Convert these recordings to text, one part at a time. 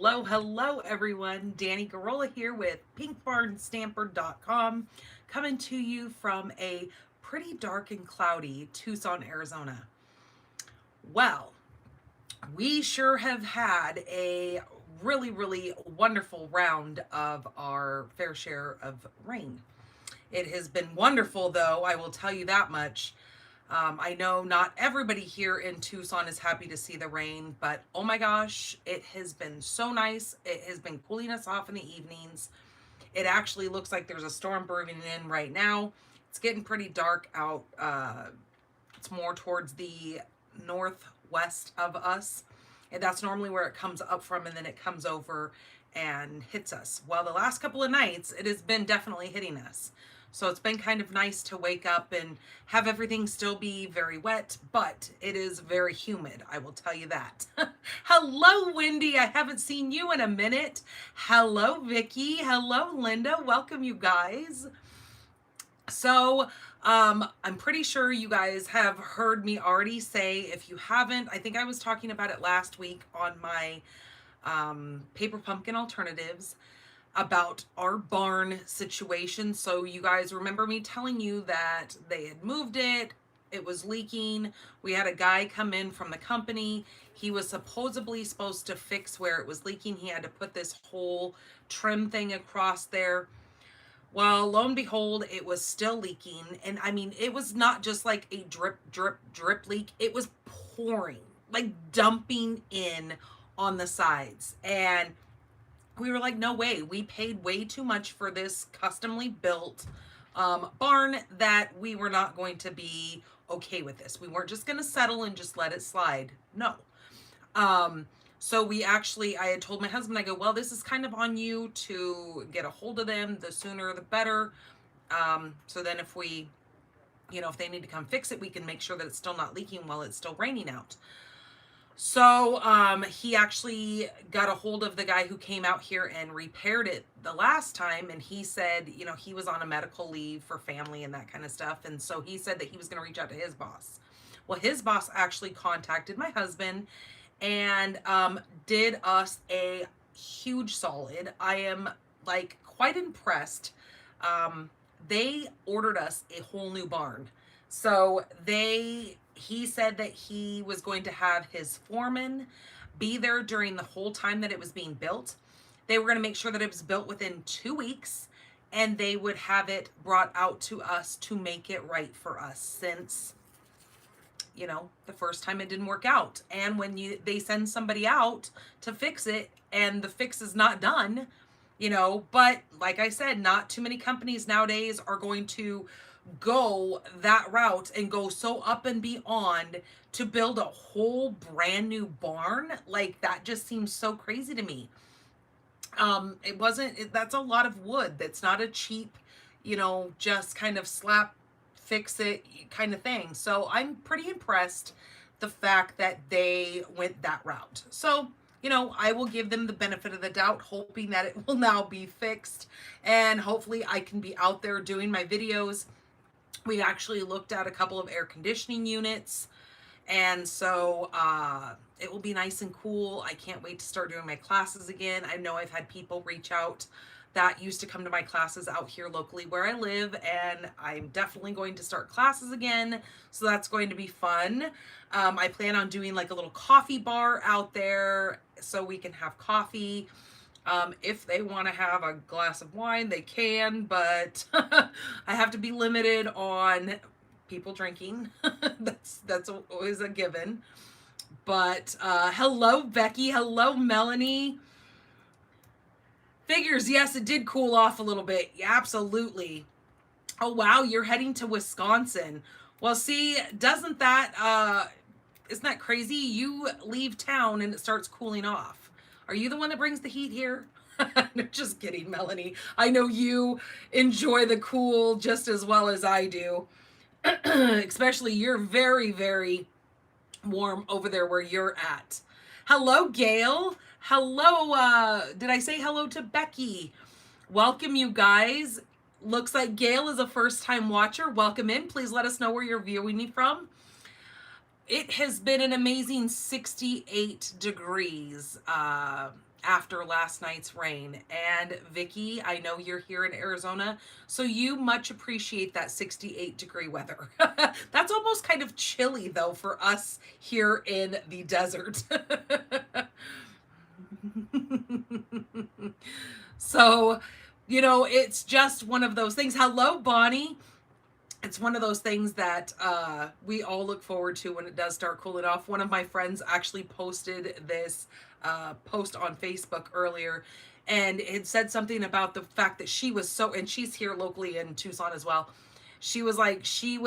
Hello, everyone. Danny Garola here with pinkbarnstamper.com, coming to you from a pretty dark and cloudy Tucson, Arizona. Well, we sure have had a really wonderful round of our fair share of rain. It has been wonderful, though, I will tell you that much. I know not everybody here in Tucson is happy to see the rain, but oh my gosh, it has been so nice. It has been cooling us off in the evenings. It actually looks like there's a storm brewing in right now. It's getting pretty dark out. It's more towards the northwest of us. And that's normally where it comes up from, and then it comes over and hits us. Well, the last couple of nights, it has been definitely hitting us. So it's been kind of nice to wake up and have everything still be very wet, but it is very humid, I will tell you that. Hello, Wendy. I haven't seen you in a minute. Hello, Vicky. Hello, Linda. Welcome, you guys. So I'm pretty sure you guys have heard me already say, if you haven't, I think I was talking about it last week on my paper pumpkin alternatives about our barn situation. So you guys remember me telling you that they had moved it, it was leaking. We had a guy come in from the company. He was supposedly supposed to fix where it was leaking. He had to put this whole trim thing across there. Well, lo and behold, it was still leaking. And I mean, it was not just like a drip leak. It was pouring, like dumping in on the sides. And we were like, no way. We paid way too much for this customly built barn that we were not going to be okay with this. We weren't just going to settle and just let it slide. No. So we actually, I had told my husband, I go, well, this is kind of on you to get a hold of them. The sooner the better. So then if we, if they need to come fix it, we can make sure that it's still not leaking while it's still raining out. So he actually got a hold of the guy who came out here and repaired it the last time. And he said, he was on a medical leave for family and that kind of stuff. And so he said that he was going to reach out to his boss. Well, his boss actually contacted my husband and did us a huge solid. I am like quite impressed. They ordered us a whole new barn. So he said that he was going to have his foreman be there during the whole time that it was being built. They were going to make sure that it was built within 2 weeks, and they would have it brought out to us to make it right for us, since the first time it didn't work out. And when they send somebody out to fix it and the fix is not done, but like I said, not too many companies nowadays are going to go that route and go so up and beyond to build a whole brand new barn. Like, that just seems so crazy to me. That's a lot of wood. That's not a cheap, just kind of slap, fix it kind of thing. So I'm pretty impressed the fact that they went that route. So, I will give them the benefit of the doubt, hoping that it will now be fixed, and hopefully I can be out there doing my videos. We actually looked at a couple of air conditioning units, and so it will be nice and cool. I can't wait to start doing my classes again. I know I've had people reach out that used to come to my classes out here locally where I live, and I'm definitely going to start classes again, so that's going to be fun. I plan on doing like a little coffee bar out there so we can have coffee. If they want to have a glass of wine, they can, but I have to be limited on people drinking. That's always a given. But hello, Becky. Hello, Melanie. Figures, yes, it did cool off a little bit. Yeah, absolutely. Oh, wow, you're heading to Wisconsin. Well, see, isn't that crazy? You leave town and it starts cooling off. Are you the one that brings the heat here? No, just kidding, Melanie. I know you enjoy the cool just as well as I do. Especially, you're very warm over there where you're at. Hello, Gail. Hello, did I say hello to Becky? Welcome, you guys. Looks like Gail is a first-time watcher. Welcome in. Please let us know where you're viewing me from. It has been an amazing 68 degrees after last night's rain. And Vicky, I know you're here in Arizona, so you much appreciate that 68-degree weather. That's almost kind of chilly though for us here in the desert. So, it's just one of those things. Hello, Bonnie. It's one of those things that we all look forward to when it does start cooling off. One of my friends actually posted this post on Facebook earlier, and it said something about the fact that and she's here locally in Tucson as well. She was like, she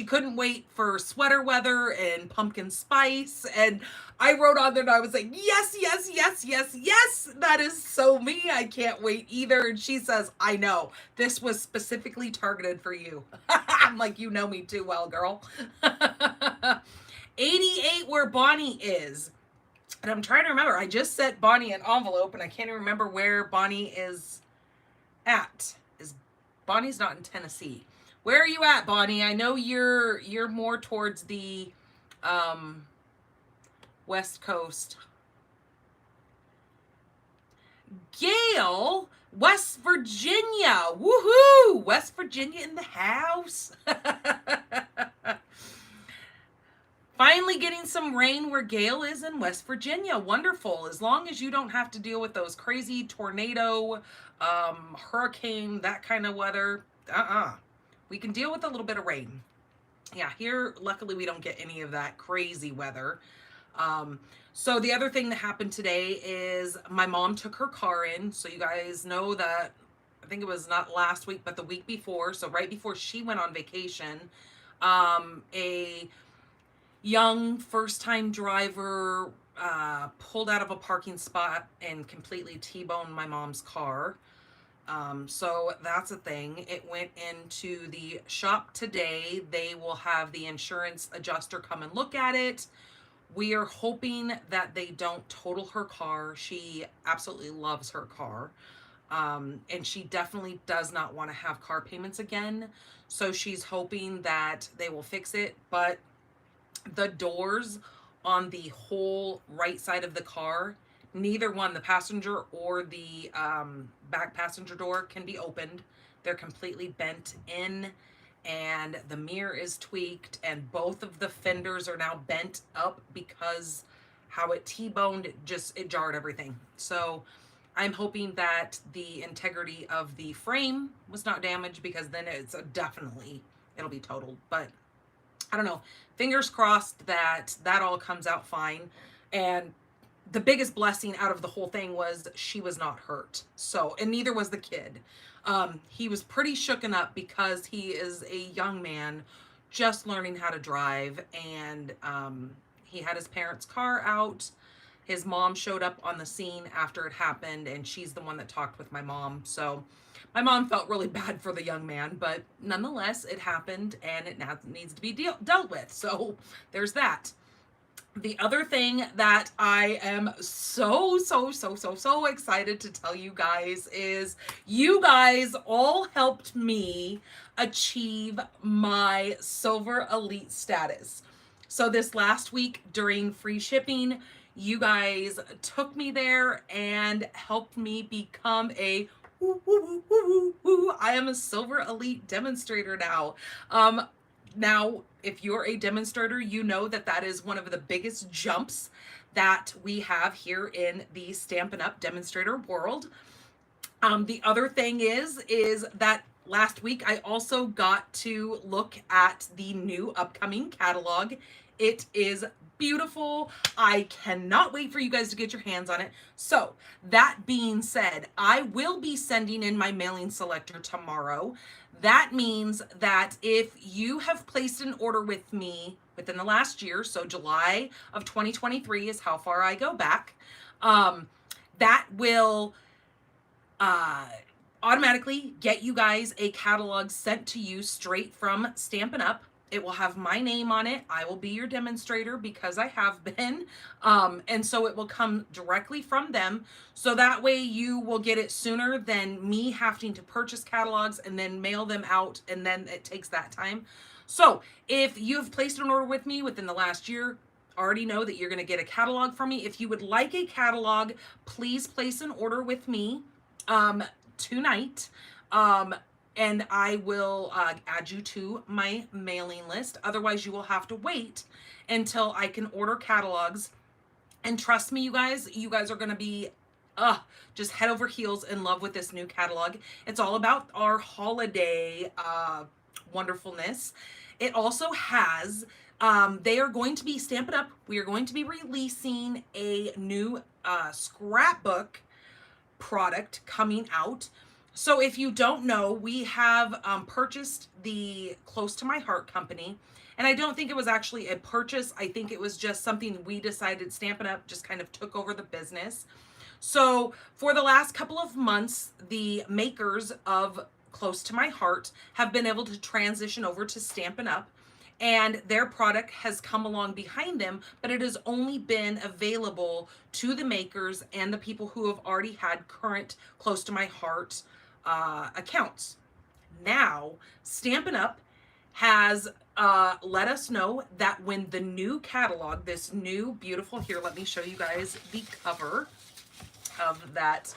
couldn't wait for sweater weather and pumpkin spice. And I wrote on there and I was like, yes, yes, yes, yes, yes, that is so me. I can't wait either. And she says, I know, this was specifically targeted for you. I'm like, you know me too well, girl. 88 where Bonnie is. And I'm trying to remember, I just sent Bonnie an envelope and I can't even remember where Bonnie is at. Bonnie's not in Tennessee. Where are you at, Bonnie? I know you're more towards the West Coast. Gail, West Virginia. Woohoo! West Virginia in the house. Finally getting some rain where Gail is in West Virginia. Wonderful. As long as you don't have to deal with those crazy tornado, hurricane, that kind of weather. We can deal with a little bit of rain. Yeah, here, luckily, we don't get any of that crazy weather. So the other thing that happened today is my mom took her car in. So you guys know that, I think it was not last week, but the week before. So right before she went on vacation, a young first-time driver pulled out of a parking spot and completely T-boned my mom's car. So that's a thing. It went into the shop today. They will have the insurance adjuster come and look at it. We are hoping that they don't total her car. She absolutely loves her car. And she definitely does not want to have car payments again. So she's hoping that they will fix it. But the doors on the whole right side of the car, neither one, the passenger or the back passenger door, can be opened. They're completely bent in, and the mirror is tweaked, and both of the fenders are now bent up because how it T-boned, it jarred everything. So I'm hoping that the integrity of the frame was not damaged, because then it'll be totaled. But I don't know. Fingers crossed that all comes out fine. And the biggest blessing out of the whole thing was she was not hurt. So, and neither was the kid. He was pretty shooken up because he is a young man just learning how to drive, and he had his parents' car out. His mom showed up on the scene after it happened, and she's the one that talked with my mom. So my mom felt really bad for the young man, but nonetheless, it happened and it now needs to be dealt with. So there's that. The other thing that I am so excited to tell you guys is you guys all helped me achieve my Silver Elite status. So this last week during free shipping, you guys took me there and helped me become I am a Silver Elite demonstrator now. Now, if you're a demonstrator, you know that is one of the biggest jumps that we have here in the Stampin' Up! Demonstrator world. The other thing is that last week I also got to look at the new upcoming catalog. It is beautiful. I cannot wait for you guys to get your hands on it. So that being said, I will be sending in my mailing selector tomorrow. That means that if you have placed an order with me within the last year, so July of 2023 is how far I go back, that will automatically get you guys a catalog sent to you straight from Stampin' Up! It will have my name on it. I will be your demonstrator because I have been. And so it will come directly from them. So that way you will get it sooner than me having to purchase catalogs and then mail them out. And then it takes that time. So if you've placed an order with me within the last year, already know that you're going to get a catalog from me. If you would like a catalog, please place an order with me tonight. And I will add you to my mailing list. Otherwise, you will have to wait until I can order catalogs. And trust me, you guys are going to be just head over heels in love with this new catalog. It's all about our holiday wonderfulness. It also has, they are going to be Stampin' Up. We are going to be releasing a new scrapbook product coming out. So if you don't know, we have purchased the Close to My Heart company. And I don't think it was actually a purchase. I think it was just something we decided. Stampin' Up just kind of took over the business. So for the last couple of months, the makers of Close to My Heart have been able to transition over to Stampin' Up, and their product has come along behind them, but it has only been available to the makers and the people who have already had current Close to My Heart accounts. Now, Stampin' Up has let us know that when the new catalog, this new beautiful, here, let me show you guys the cover of that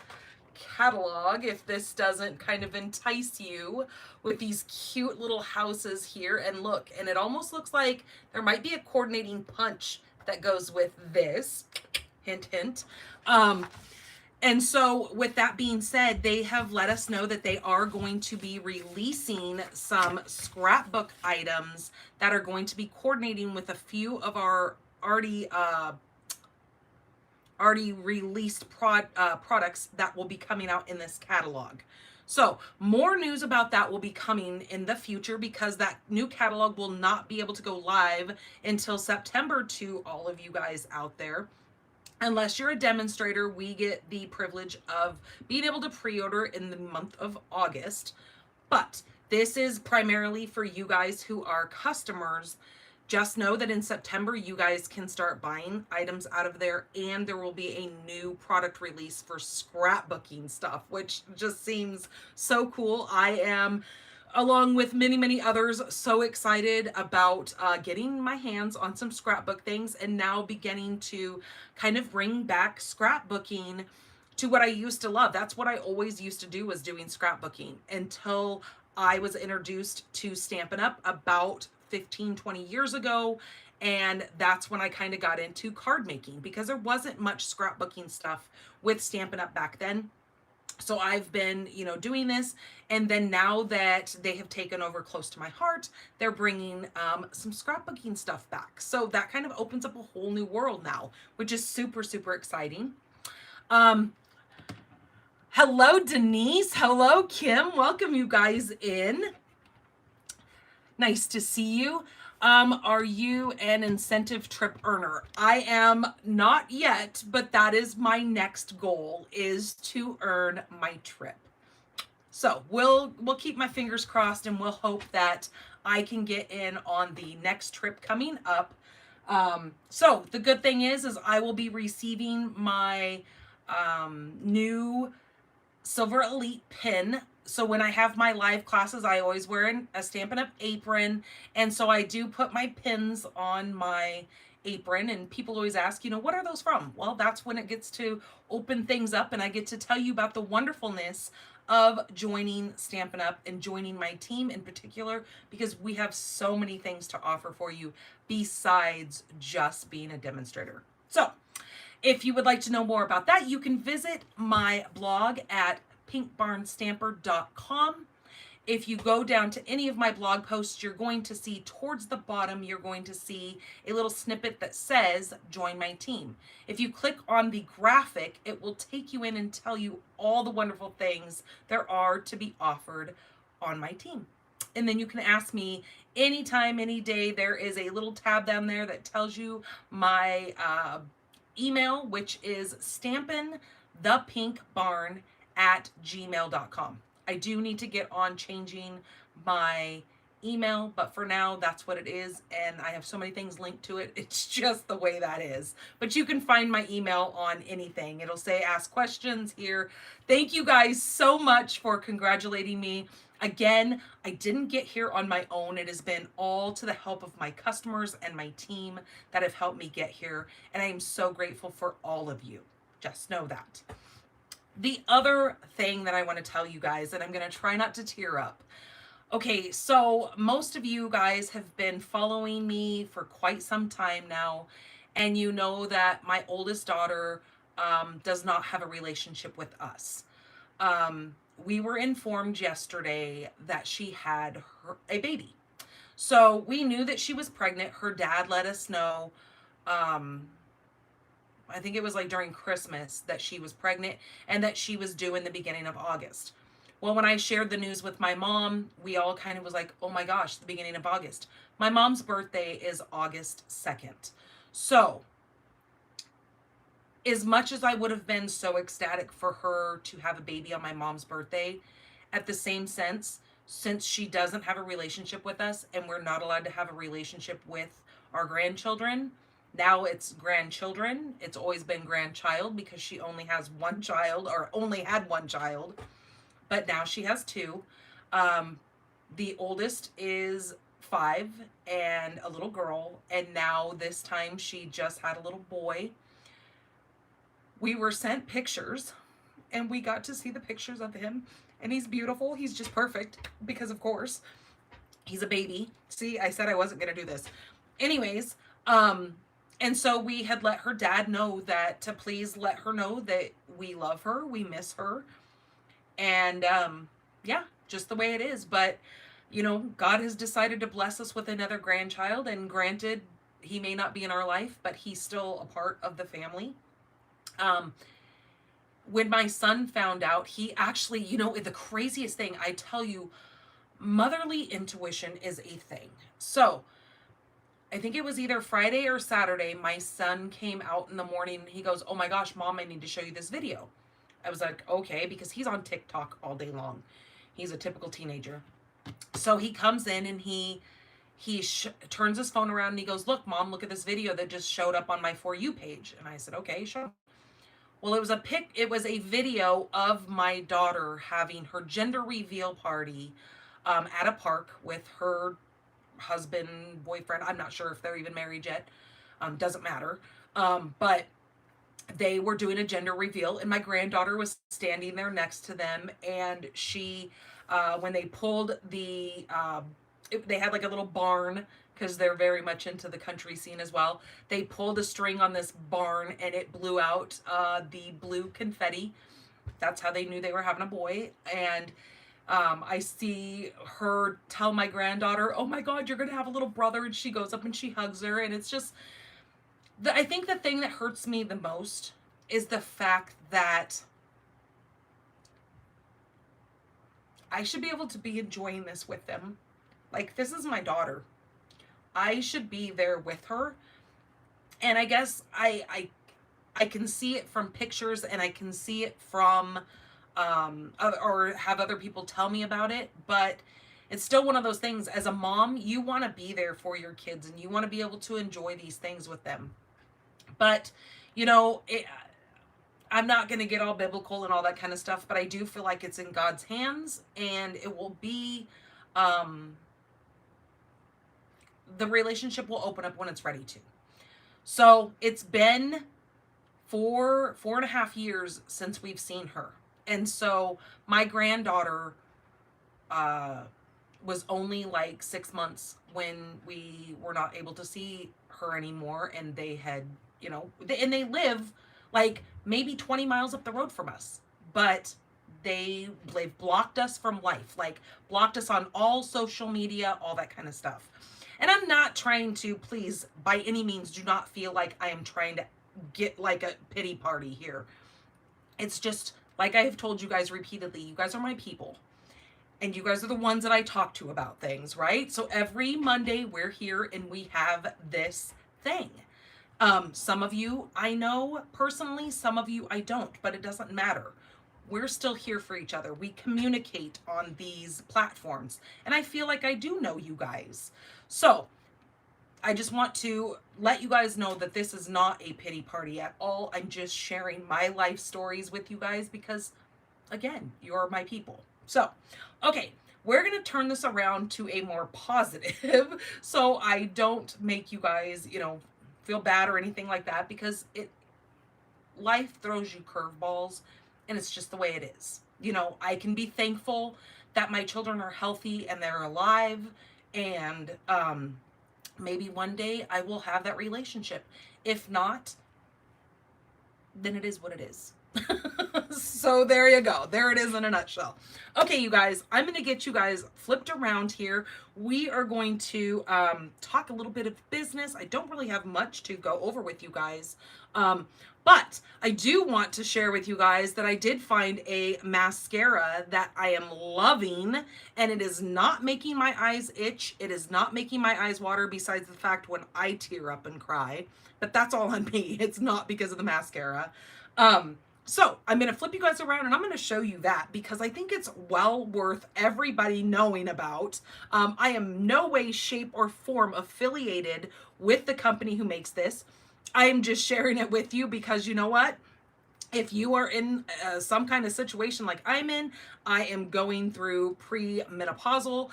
catalog, if this doesn't kind of entice you with these cute little houses here. And look, and it almost looks like there might be a coordinating punch that goes with this, hint hint. And so with that being said, they have let us know that they are going to be releasing some scrapbook items that are going to be coordinating with a few of our already released products that will be coming out in this catalog. So more news about that will be coming in the future, because that new catalog will not be able to go live until September to all of you guys out there. Unless you're a demonstrator, we get the privilege of being able to pre-order in the month of August. But this is primarily for you guys who are customers. Just know that in September, you guys can start buying items out of there, and there will be a new product release for scrapbooking stuff, which just seems so cool. I am, along with many, many others, so excited about getting my hands on some scrapbook things, and now beginning to kind of bring back scrapbooking to what I used to love. That's what I always used to do, was doing scrapbooking, until I was introduced to Stampin' Up! About 15-20 years ago, and that's when I kind of got into card making, because there wasn't much scrapbooking stuff with Stampin' Up! Back then. So I've been, doing this, and then now that they have taken over Close to My Heart, they're bringing some scrapbooking stuff back. So that kind of opens up a whole new world now, which is super, super exciting. Hello, Denise. Hello, Kim. Welcome you guys in. Nice to see you. Are you an incentive trip earner? I am not yet, but that is my next goal, is to earn my trip. So we'll keep my fingers crossed, and we'll hope that I can get in on the next trip coming up. So the good thing is I will be receiving my new Silver Elite pin. So when I have my live classes, I always wear a Stampin' Up! Apron. And so I do put my pins on my apron, and people always ask, what are those from? Well, that's when it gets to open things up, and I get to tell you about the wonderfulness of joining Stampin' Up! And joining my team in particular, because we have so many things to offer for you besides just being a demonstrator. So if you would like to know more about that, you can visit my blog at pinkbarnstamper.com. If you go down to any of my blog posts, you're going to see towards the bottom, you're going to see a little snippet that says join my team. If you click on the graphic, it will take you in and tell you all the wonderful things there are to be offered on my team. And then you can ask me anytime, any day. There is a little tab down there that tells you my email, which is stampinthepinkbarn@gmail.com. I do need to get on changing my email, but for now, that's what it is, and I have so many things linked to it. It's just the way that is. But you can find my email on anything. It'll say ask questions here. Thank you guys so much for congratulating me. Again, I didn't get here on my own. It has been all to the help of my customers and my team that have helped me get here. And I am so grateful for all of you. Just know that. The other thing that I want to tell you guys, and I'm going to try not to tear up. Okay, so most of you guys have been following me for quite some time now, and you know that my oldest daughter does not have a relationship with us. We were informed yesterday that she had a baby. So we knew that she was pregnant. Her dad let us know. I think it was like during Christmas that she was pregnant and that she was due in the beginning of August. Well, when I shared the news with my mom, we all kind of was like, oh my gosh, the beginning of August. My mom's birthday is August 2nd. So, as much as I would have been so ecstatic for her to have a baby on my mom's birthday, at the same sense, since she doesn't have a relationship with us and we're not allowed to have a relationship with our grandchildren, now it's grandchildren. It's always been grandchild because she only has one child, or only had one child, but now she has two. The oldest is 5 and a little girl, and now this time she just had a little boy. We were sent pictures and we got to see the pictures of him, and he's beautiful. He's just perfect because, of course, he's a baby. See, I said I wasn't going to do this. Anyways, and so we had let her dad know that to please let her know that we love her, we miss her. And yeah, just the way it is. But, you know, God has decided to bless us with another grandchild, and granted, he may not be in our life, but he's still a part of the family. When my son found out, he actually, you know, the craziest thing, I tell you, motherly intuition is a thing. So I think it was either Friday or Saturday, my son came out in the morning and he goes, oh my gosh, Mom, I need to show you this video. I was like, okay, because he's on TikTok all day long. He's a typical teenager. So he comes in and he turns his phone around and he goes, look, Mom, look at this video that just showed up on my For You page. And I said, okay, sure. Well, it was a video of my daughter having her gender reveal party at a park with her husband, boyfriend. I'm not sure if they're even married yet. Doesn't matter. But they were doing a gender reveal, and my granddaughter was standing there next to them. And she, when they pulled they had like a little barn, because they're very much into the country scene as well. They pulled a string on this barn and it blew out the blue confetti. That's how they knew they were having a boy. And I see her tell my granddaughter, oh my God, you're going to have a little brother. And she goes up and she hugs her. And it's just, I think the thing that hurts me the most is the fact that I should be able to be enjoying this with them. Like, this is my daughter. I should be there with her. And I guess I can see it from pictures, and I can see it from or have other people tell me about it, but it's still one of those things. As a mom, you want to be there for your kids and you want to be able to enjoy these things with them. But, you know, I'm not going to get all biblical and all that kind of stuff, but I do feel like it's in God's hands, and it will be the relationship will open up when it's ready to. So it's been 4.5 years since we've seen her. And so my granddaughter was only like 6 months when we were not able to see her anymore. And they had, you know, and they live like maybe 20 miles up the road from us, but they've blocked us from life, like blocked us on all social media, all that kind of stuff. And I'm not trying to, please, by any means, do not feel like I am trying to get like a pity party here. It's just, like I have told you guys repeatedly, you guys are my people. And you guys are the ones that I talk to about things, right? So every Monday we're here and we have this thing. Some of you I know personally, some of you I don't, but it doesn't matter. We're still here for each other. We communicate on these platforms. And I feel like I do know you guys. So I just want to let you guys know that this is not a pity party at all. I'm just sharing my life stories with you guys because, again, you're my people. So, okay, we're going to turn this around to a more positive so I don't make you guys, you know, feel bad or anything like that, because life throws you curveballs, and it's just the way it is. You know, I can be thankful that my children are healthy and they're alive, and maybe one day I will have that relationship. If not, then it is what it is. So there you go. There it is in a nutshell. Okay, you guys, I'm going to get you guys flipped around here. We are going to talk a little bit of business. I don't really have much to go over with you guys. But I do want to share with you guys that I did find a mascara that I am loving, and it is not making my eyes itch. It is not making my eyes water, besides the fact when I tear up and cry. But that's all on me. It's not because of the mascara. So I'm going to flip you guys around and I'm going to show you that, because I think it's well worth everybody knowing about. I am no way, shape, or form affiliated with the company who makes this. I am just sharing it with you because, you know what? If you are in some kind of situation like I'm in, I am going through pre-menopausal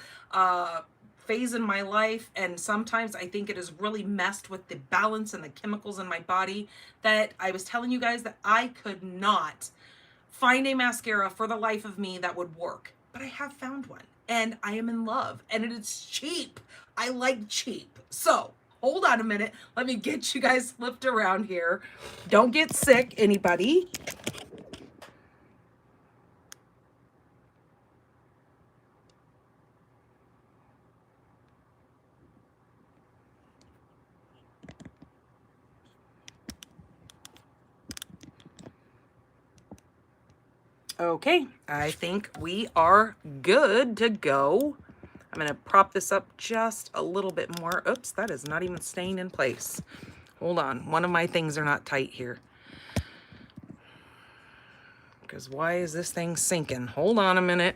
phase in my life, and sometimes I think it has really messed with the balance and the chemicals in my body, that I was telling you guys that I could not find a mascara for the life of me that would work. But I have found one, and I am in love, and it is cheap. I like cheap. So hold on a minute. Let me get you guys flipped around here. Don't get sick, anybody. Okay, I think we are good to go. I'm going to prop this up just a little bit more. Oops, that is not even staying in place. Hold on. One of my things are not tight here. Because why is this thing sinking? Hold on a minute.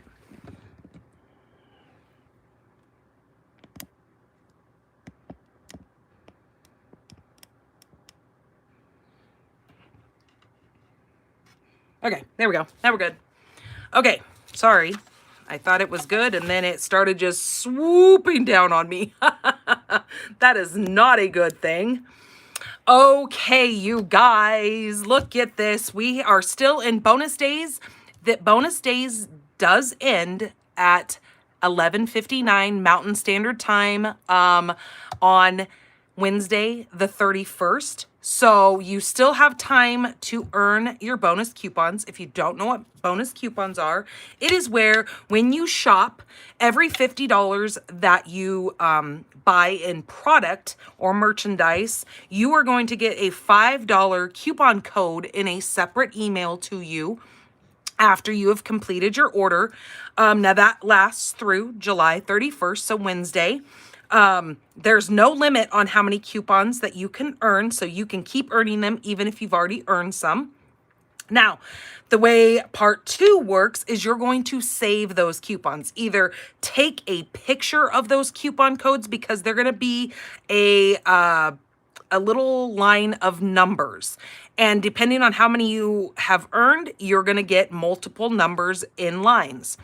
Okay, there we go. Now we're good. Okay, sorry. I thought it was good, and then it started just swooping down on me. That is not a good thing. Okay, you guys, look at this. We are still in bonus days. That bonus days does end at 11:59 Mountain Standard Time on Wednesday, the 31st. So you still have time to earn your bonus coupons. If you don't know what bonus coupons are, it is where when you shop, every $50 that you buy in product or merchandise, you are going to get a $5 coupon code in a separate email to you after you have completed your order. Now that lasts through July 31st, so Wednesday. There's no limit on how many coupons that you can earn, so you can keep earning them even if you've already earned some. Now, the way part 2 works is you're going to save those coupons. Either take a picture of those coupon codes, because they're going to be a little line of numbers. And depending on how many you have earned, you're going to get multiple numbers in lines.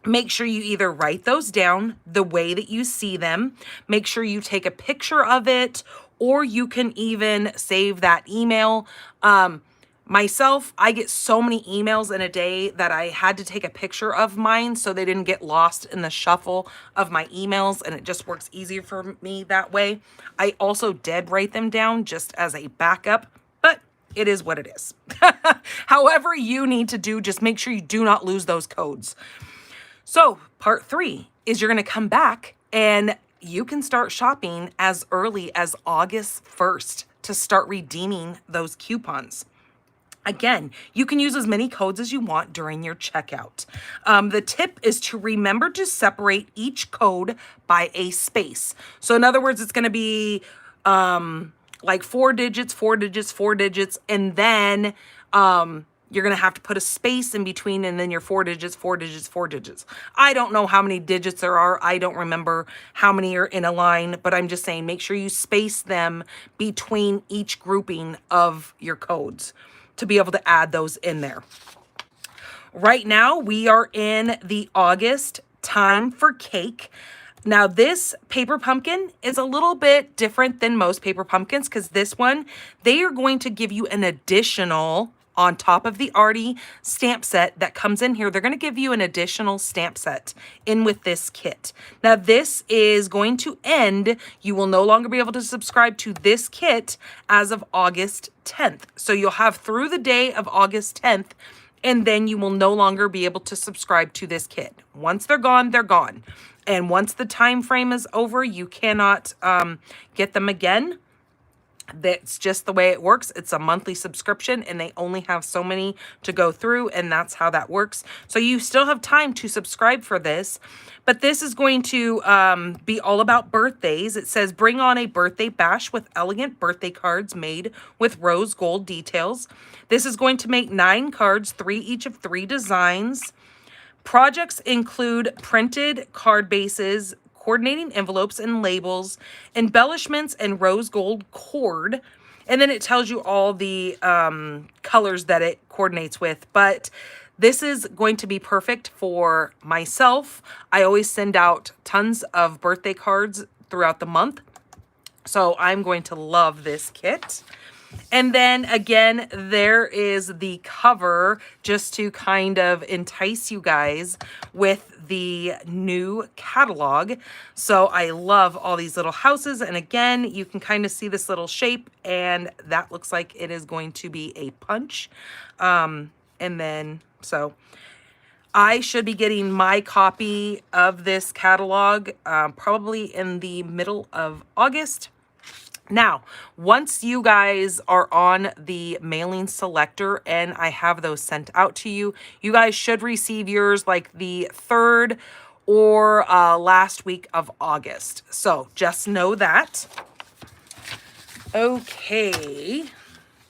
Make sure you either write those down the way that you see them. Make sure you take a picture of it, or you can even save that email. Myself, I get so many emails in a day that I had to take a picture of mine so they didn't get lost in the shuffle of my emails, and it just works easier for me that way. I also did write them down just as a backup, but it is what it is. However you need to do, just make sure you do not lose those codes. So part 3 is you're going to come back and you can start shopping as early as August 1st to start redeeming those coupons. Again, you can use as many codes as you want during your checkout. The tip is to remember to separate each code by a space. So in other words, it's going to be like 4 digits, 4 digits, 4 digits, and then you're going to have to put a space in between, and then your 4 digits, 4 digits, 4 digits. I don't know how many digits there are. I don't remember how many are in a line, but I'm just saying make sure you space them between each grouping of your codes to be able to add those in there. Right now, we are in the August time for cake. Now, this paper pumpkin is a little bit different than most paper pumpkins because this one, they are going to give you an additional, on top of the already stamp set that comes in here, they're going to give you an additional stamp set in with this kit. Now, this is going to end. You will no longer be able to subscribe to this kit as of August 10th. So you'll have through the day of August 10th, and then you will no longer be able to subscribe to this kit. Once they're gone, they're gone. And once the time frame is over, you cannot get them again. That's just the way it works. It's a monthly subscription and they only have so many to go through, and that's how that works. So you still have time to subscribe for this, but this is going to be all about birthdays. It says, bring on a birthday bash with elegant birthday cards made with rose gold details. This is going to make 9 cards, 3 each of 3 designs. Projects include printed card bases, coordinating envelopes and labels, embellishments, and rose gold cord. And then it tells you all the colors that it coordinates with. But this is going to be perfect for myself. I always send out tons of birthday cards throughout the month. So I'm going to love this kit. And then again, there is the cover just to kind of entice you guys with the new catalog. So I love all these little houses. And again, you can kind of see this little shape, and that looks like it is going to be a punch. And then, so I should be getting my copy of this catalog probably in the middle of August. Now, once you guys are on the mailing selector and I have those sent out to you, you guys should receive yours like the 3rd or last week of August. So just know that. Okay.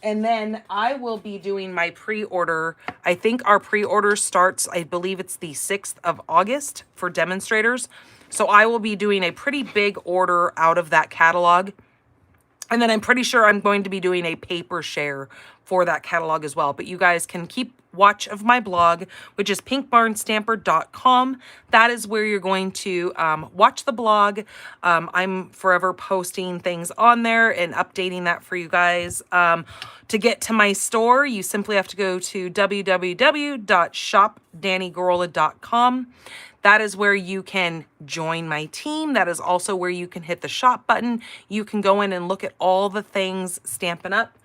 And then I will be doing my pre-order. I think our pre-order starts, I believe it's the 6th of August for demonstrators. So I will be doing a pretty big order out of that catalog. And then I'm pretty sure I'm going to be doing a paper share for that catalog as well. But you guys can keep watch of my blog, which is pinkbarnstamper.com. That is where you're going to watch the blog. I'm forever posting things on there and updating that for you guys. To get to my store, you simply have to go to www.shopdannygorola.com. That is where you can join my team. That is also where you can hit the shop button. You can go in and look at all the things Stampin' Up.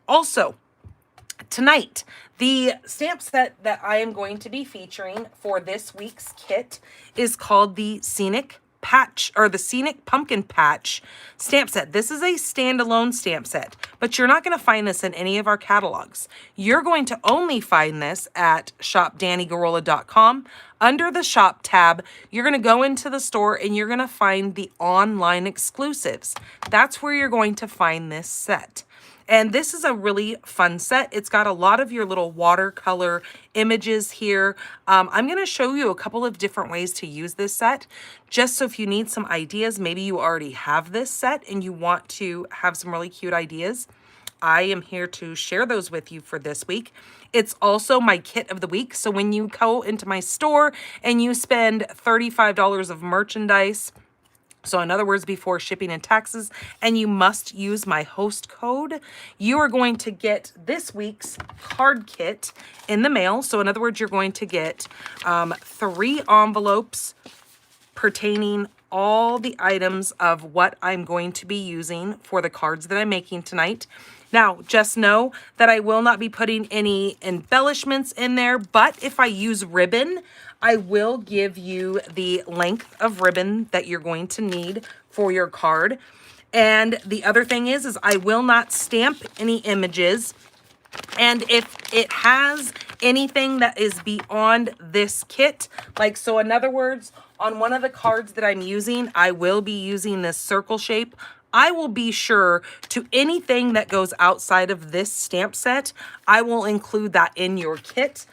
Also, tonight, the stamp set that I am going to be featuring for this week's kit is called the Scenic Patch, or the Scenic Pumpkin Patch stamp set. This is a standalone stamp set, but you're not going to find this in any of our catalogs. You're going to only find this at shopdannygorola.com. Under the shop tab, you're going to go into the store and you're going to find the online exclusives. That's where you're going to find this set. And this is a really fun set. It's got a lot of your little watercolor images here. I'm going to show you a couple of different ways to use this set, just so if you need some ideas, maybe you already have this set and you want to have some really cute ideas. I am here to share those with you for this week. It's also my kit of the week. So when you go into my store and you spend $35 of merchandise, so in other words, before shipping and taxes, and you must use my host code, you are going to get this week's card kit in the mail. So in other words, you're going to get 3 envelopes pertaining all the items of what I'm going to be using for the cards that I'm making tonight. Now, just know that I will not be putting any embellishments in there, but if I use ribbon, I will give you the length of ribbon that you're going to need for your card. And the other thing is I will not stamp any images. And if it has anything that is beyond this kit, like, so in other words, on one of the cards that I'm using, I will be using this circle shape. I will be sure to anything that goes outside of this stamp set, I will include that in your kit.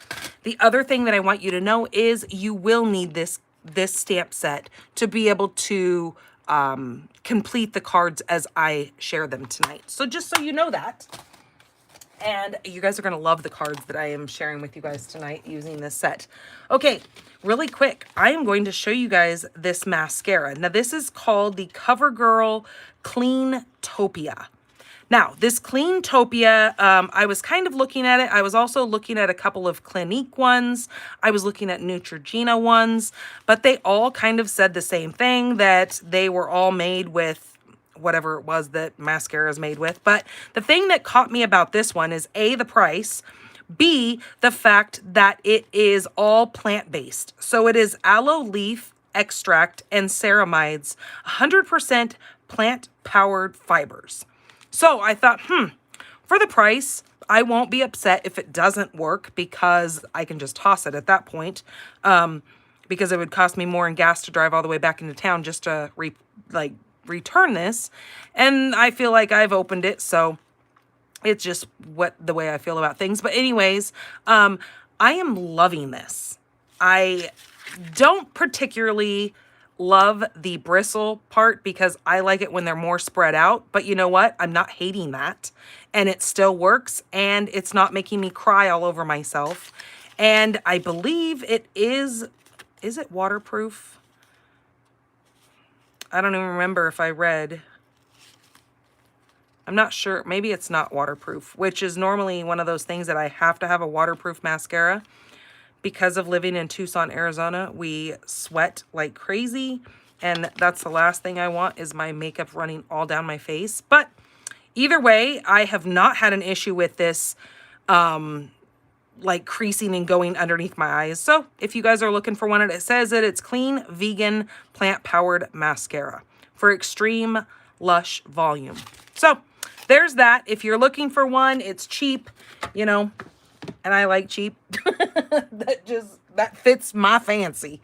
The other thing that I want you to know is you will need this stamp set to be able to complete the cards as I share them tonight. So just so you know that. And you guys are going to love the cards that I am sharing with you guys tonight using this set. Okay, really quick, I am going to show you guys this mascara. Now, this is called the CoverGirl Clean Topia. Now, this Clean Topia, I was kind of looking at it. I was also looking at a couple of Clinique ones. I was looking at Neutrogena ones, but they all kind of said the same thing, that they were all made with whatever it was that mascara is made with. But the thing that caught me about this one is A, the price, B, the fact that it is all plant-based. So it is aloe leaf extract and ceramides, 100% plant-powered fibers. So I thought, for the price, I won't be upset if it doesn't work, because I can just toss it at that point. Because it would cost me more in gas to drive all the way back into town just to return this. And I feel like I've opened it, so it's just the way I feel about things. But anyways, I am loving this. I don't particularly love the bristle part, because I like it when they're more spread out. But you know what? I'm not hating that. And it still works. And it's not making me cry all over myself. And I believe it is it waterproof? I don't even remember if I read. I'm not sure. Maybe it's not waterproof, which is normally one of those things that I have to have a waterproof mascara. Because of living in Tucson, Arizona, we sweat like crazy. And that's the last thing I want, is my makeup running all down my face. But either way, I have not had an issue with this like creasing and going underneath my eyes. So if you guys are looking for one, it says that it's clean, vegan, plant-powered mascara for extreme lush volume. So there's that. If you're looking for one, it's cheap, you know, and I like cheap. that fits my fancy.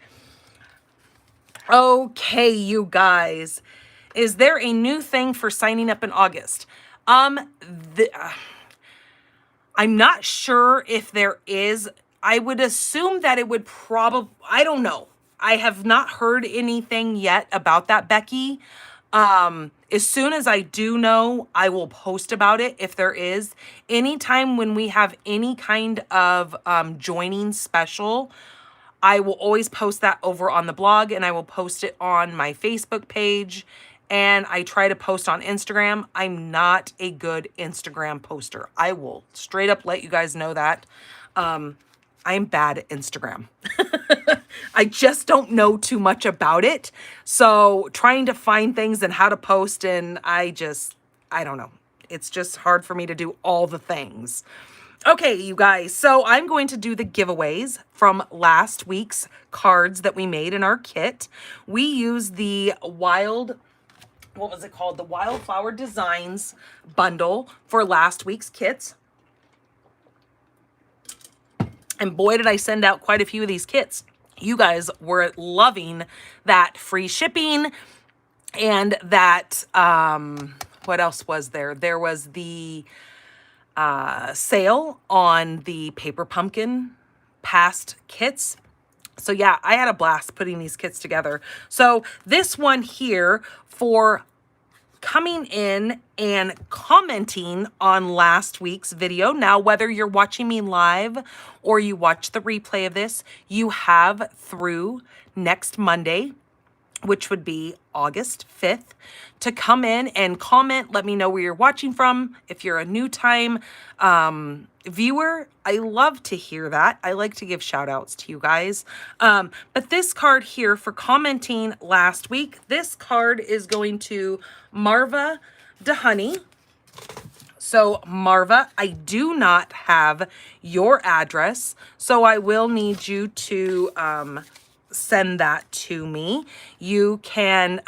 Okay, you guys, is there a new thing for signing up in August? I'm not sure if there is. I would assume that it would probably, I don't know. I have not heard anything yet about that, Becky. As soon as I do know, I will post about it if there is. Anytime when we have any kind of joining special, I will always post that over on the blog, and I will post it on my Facebook page, and I try to post on Instagram. I'm not a good Instagram poster. I will straight up let you guys know that. I'm bad at Instagram. I just don't know too much about it. So trying to find things and how to post, and I don't know. It's just hard for me to do all the things. Okay, you guys, so I'm going to do the giveaways from last week's cards that we made in our kit. We used the what was it called? The Wildflower Designs bundle for last week's kits. And boy, did I send out quite a few of these kits. You guys were loving that free shipping, and that, what else was there? There was the sale on the Paper Pumpkin past kits. So yeah, I had a blast putting these kits together. So this one here, for coming in and commenting on last week's video. Now, whether you're watching me live or you watch the replay of this, you have through next Monday, which would be August 5th, to come in and comment. Let me know where you're watching from. If you're a new time viewer, I love to hear that. I like to give shout outs to you guys. But this card here for commenting last week, this card is going to Marva DeHoney. So Marva, I do not have your address, so I will need you to send that to me. You can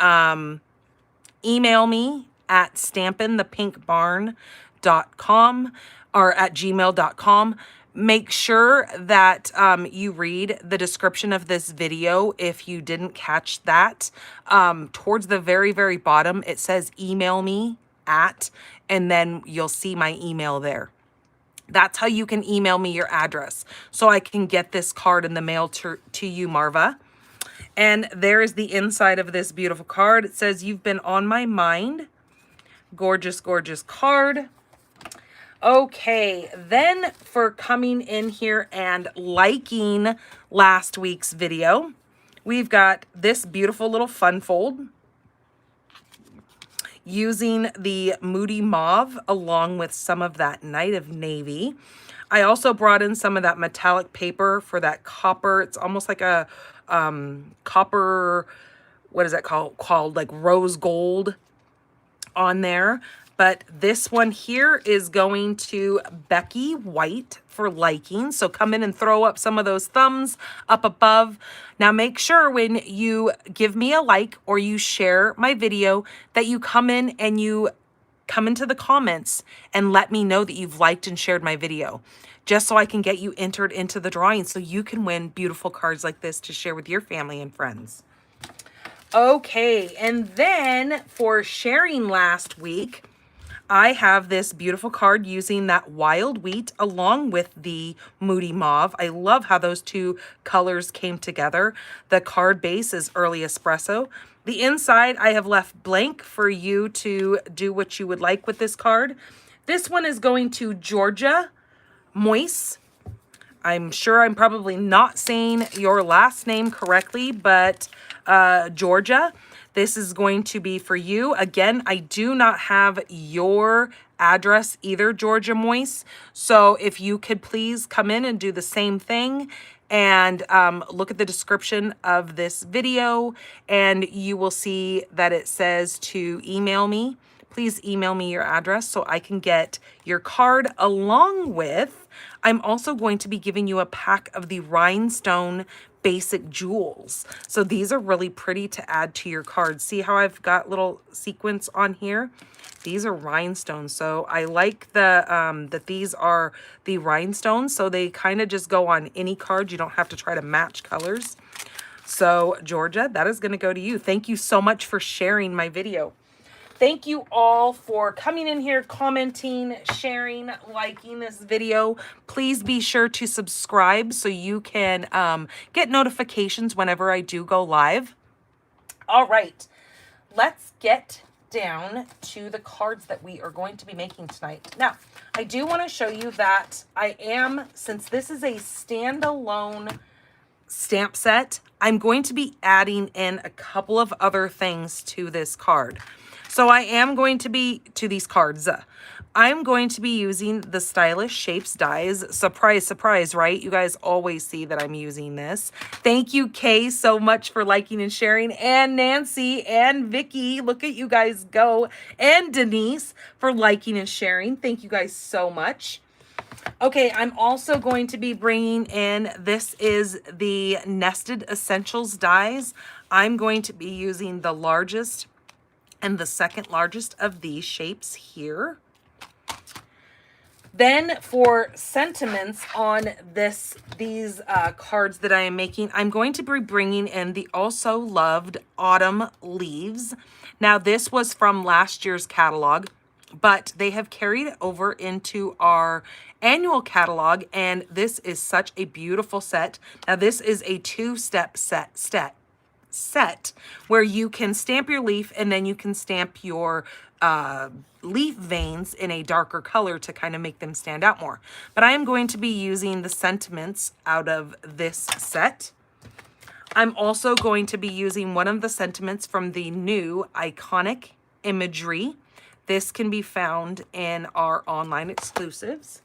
email me at stampinthepinkbarn.com or at gmail.com. Make sure that you read the description of this video if you didn't catch that. Towards the very, very bottom, it says email me at, and then you'll see my email there. That's how you can email me your address so I can get this card in the mail to you, Marva. And there is the inside of this beautiful card. It says, "You've been on my mind." Gorgeous, gorgeous card. Okay, then for coming in here and liking last week's video, we've got this beautiful little fun fold using the Moody Mauve along with some of that Night of Navy. I also brought in some of that metallic paper for that copper. It's almost like a copper, what is that called? Like rose gold on there. But this one here is going to Becky White for liking. So come in and throw up some of those thumbs up above. Now make sure when you give me a like or you share my video that you come in and you come into the comments and let me know that you've liked and shared my video, just so I can get you entered into the drawing so you can win beautiful cards like this to share with your family and friends. Okay, and then for sharing last week, I have this beautiful card using that Wild Wheat along with the Moody Mauve. I love how those two colors came together. The card base is Early Espresso. The inside I have left blank for you to do what you would like with this card. This one is going to Georgia Moise. I'm sure I'm probably not saying your last name correctly, but Georgia, this is going to be for you. Again, I do not have your address either, Georgia Moise. So if you could please come in and do the same thing and look at the description of this video, and you will see that it says to email me. Please email me your address so I can get your card, along with, I'm also going to be giving you a pack of the rhinestone basic jewels. So these are really pretty to add to your card. See how I've got little sequins on here? These are rhinestones. So I like the that these are the rhinestones. So they kind of just go on any card. You don't have to try to match colors. So Georgia, that is going to go to you. Thank you so much for sharing my video. Thank you all for coming in here, commenting, sharing, liking this video. Please be sure to subscribe so you can get notifications whenever I do go live. All right, let's get down to the cards that we are going to be making tonight. Now, I do want to show you that I am, since this is a standalone stamp set, I'm going to be adding in a couple of other things to this card. So I am going to be, to these cards, I'm going to be using the Stylish Shapes dies. Surprise, surprise, right? You guys always see that I'm using this. Thank you, Kay, so much for liking and sharing. And Nancy and Vicky, look at you guys go. And Denise for liking and sharing. Thank you guys so much. Okay, I'm also going to be bringing in, this is the Nested Essentials dies. I'm going to be using the largest and the second largest of these shapes here. Then for sentiments on these cards that I am making, I'm going to be bringing in the also loved Autumn Leaves. Now this was from last year's catalog, but they have carried it over into our annual catalog, and this is such a beautiful set. Now this is a two-step set where you can stamp your leaf and then you can stamp your leaf veins in a darker color to kind of make them stand out more. But I am going to be using the sentiments out of this set. I'm also going to be using one of the sentiments from the new Iconic Imagery. This can be found in our online exclusives.